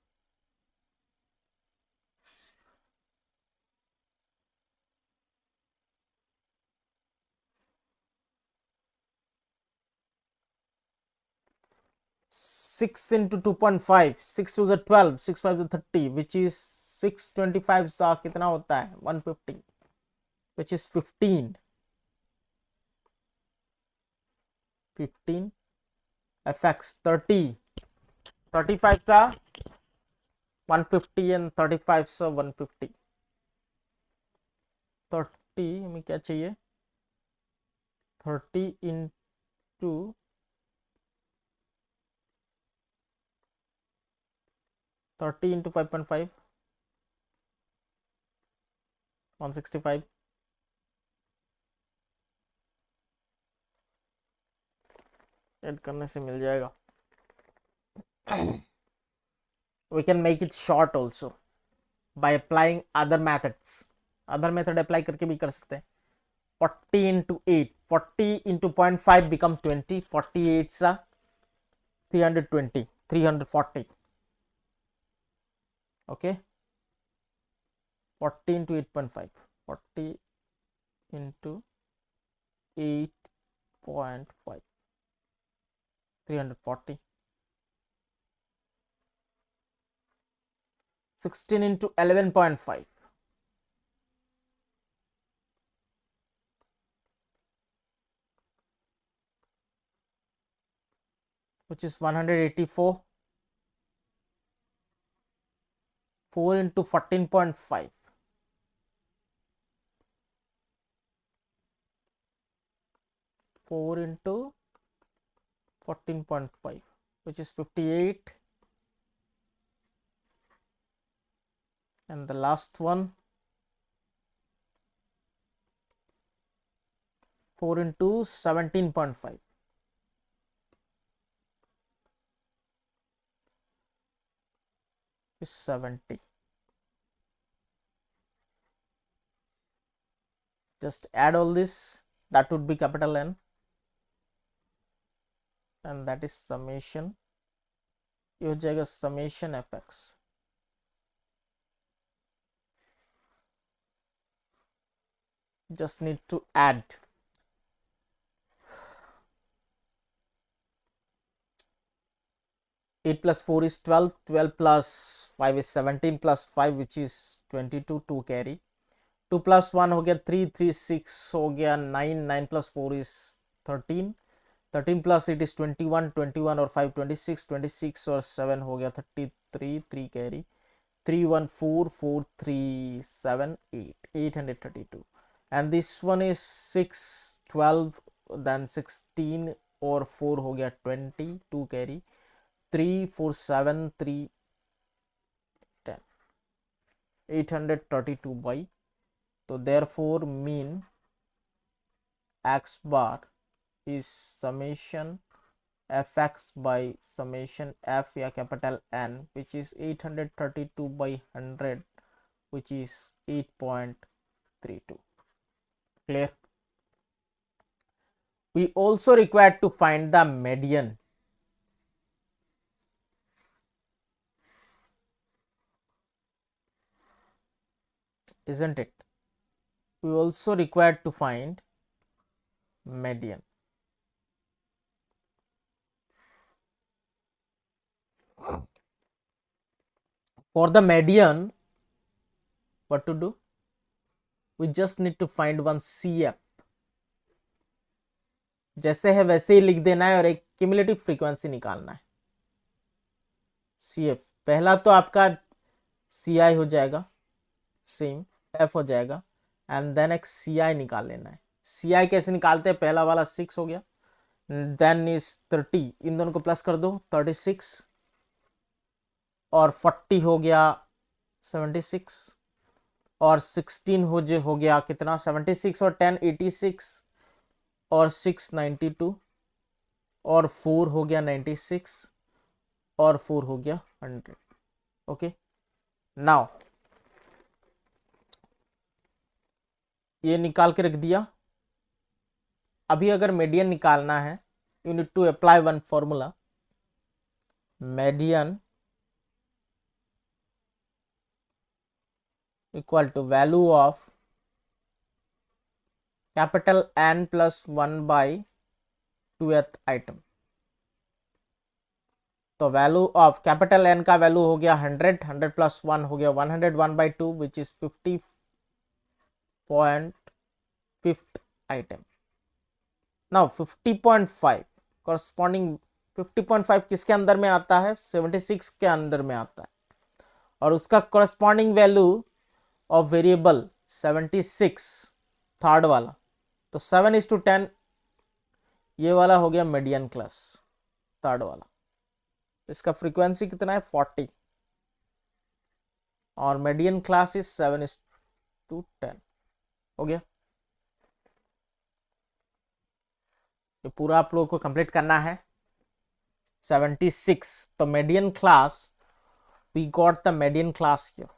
Six into 2.5, 6 to the 12, 6 5 to 30, which is 625 सा कितना होता है? 150, which is 15. 15 fx 30, 35 सा 150 and 35 सा 150. 30 हमें क्या चाहिए? 30 into 30 into 5.5, 165. ऐड करने से मिल जाएगा. We can make it short also by applying other methods. Other method apply करके भी कर सकते हैं. 40 into 8, 40 into 0.5 become 20, 48 सा 320, 340. Okay, 40 into 8.5, 40 into 8.5, 340. 16 into 11.5, which is 184. 4 into 14.5, 4 into 14.5, which is 58. And the last one, 4 into 17.5, is 70. Just add all this, that would be capital N, and that is summation. ये हो जाएगा summation fx. Just need to add. Eight plus 4 is 12, 12 plus 5 is 17, plus 5 which is 22, 2 carry. 2 plus 1 हो गया 3, 3 6 हो गया 9, 9 plus 4 is 13, 13 plus 8 is 21, 21 और 5 26, 26 और 7 हो गया 33, 3 carry. 3 1 4, 4 3 7 8, 832. And this one is 6 12, then 16 और 4 हो गया 20, 2 carry. 3 4 7 3 10, 832 by. So therefore mean x bar is summation fx by summation f या capital N, which is 832 by 100, which is 8.32. Clear? We also required to find the median. Isn't it? We also required to find median. For the median, what to do? We just need to find one CF. जैसे है वैसे ही लिख देना है और एक cumulative frequency निकालना है. CF पहला तो आपका CI हो जाएगा, सेम F हो जाएगा, एंड देन एक CI निकाल लेना है. CI कैसे निकालते हैं? पहला वाला 6 हो गया, देन इज 30, इन दोनों को प्लस कर दो 36, और 40 हो गया 76, और 16 हो गया कितना 76 और 10 86, और 6 92, और 4 हो गया 96, और 4 हो गया 100. ओके, नाउ ये निकाल के रख दिया. अभी अगर मीडियन निकालना है, you need to apply one formula. Median equal to value of capital N plus 1/2th item. तो वैल्यू ऑफ कैपिटल N का वैल्यू हो गया 100, 100 प्लस 1 हो गया 100, 1/2 which is 50.5th item. Now 50.5 corresponding 50.5 किसके अंदर में आता है? 76 के अंदर में आता है, और उसका corresponding value of variable 76 third वाला, तो 7:10 ये वाला हो गया मीडियन क्लास थर्ड वाला. इसका फ्रीक्वेंसी कितना है? 40, और मीडियन क्लास इज 7:10. हो गया. ये पूरा आप लोगों को कंप्लीट करना है. 76, तो median class, we got the median class here.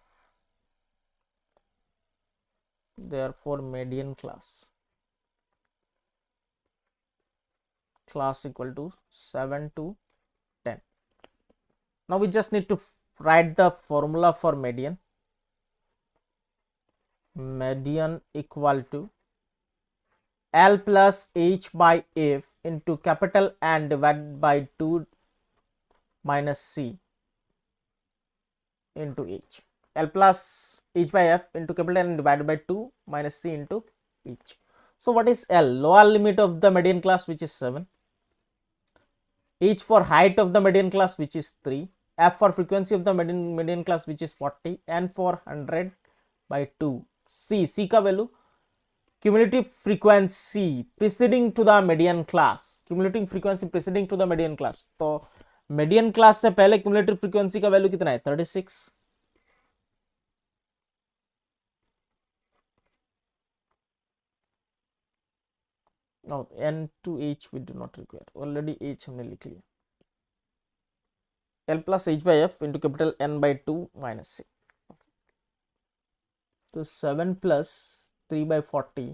therefore median class equal to 7 to 10. Now we just need to write the formula for median. Median equal to L plus H by F into capital N divided by 2 minus C into H. L plus H by F into capital N divided by 2 minus C into H. So what is L? Lower limit of the median class, which is 7. H for height of the median class, which is 3. F for frequency of the median class, which is 40. N for 100 by 2. C का value cumulative frequency preceding to the median class. Cumulative frequency preceding to the median class. तो median class से पहले cumulative frequency का value कितना है? 36. Now N to H we do not require, already H हमने लिख लिया. L plus H by F into capital N by 2 minus C. तो 7 plus 3 by 40,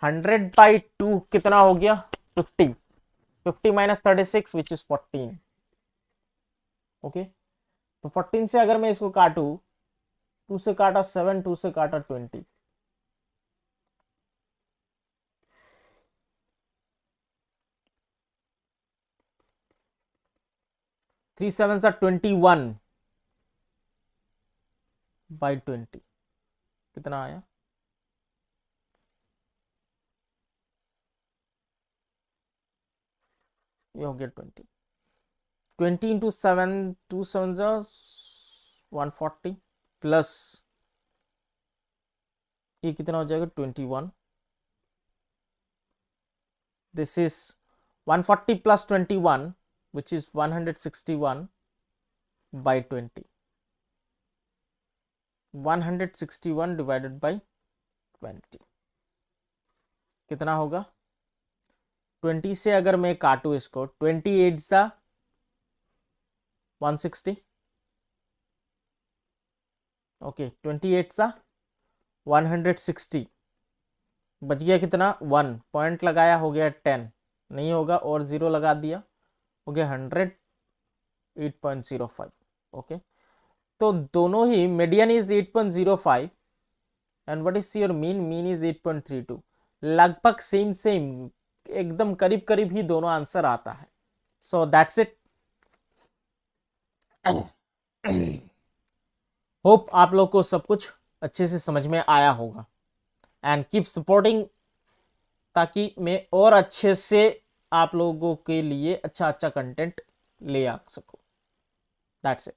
100 by 2 कितना हो गया? 50. 50 minus 36 which is 14. ओके, तो 14 से अगर मैं इसको काटू, 2 से काटा 7, 2 से काटा 20, 3 7s are 21 by 20 कितना आया? ये हो गया 20 into 7, 2 7s are 140 प्लस ये कितना हो जाएगा? 21. This is 140 plus 21 which is 161 by 20. 161 divided by 20 कितना होगा? 20 से अगर मैं काटू इसको, 28 सा 160, ओके 28 सा 160, बच गया कितना 1 पॉइंट लगाया, हो गया 10, नहीं होगा और 0 लगा दिया, हो गया 100, 8.05। ओके, तो दोनों ही median is 8.05 and what is your mean, mean is 8.32, लगभग सेम सेम, एकदम करीब करीब ही दोनों आंसर आता है। So that's it. होप आप लोग को सब कुछ अच्छे से समझ में आया होगा एंड कीप सपोर्टिंग, ताकि मैं और अच्छे से आप लोगों के लिए अच्छा अच्छा कंटेंट ले आ सकूं। That's it.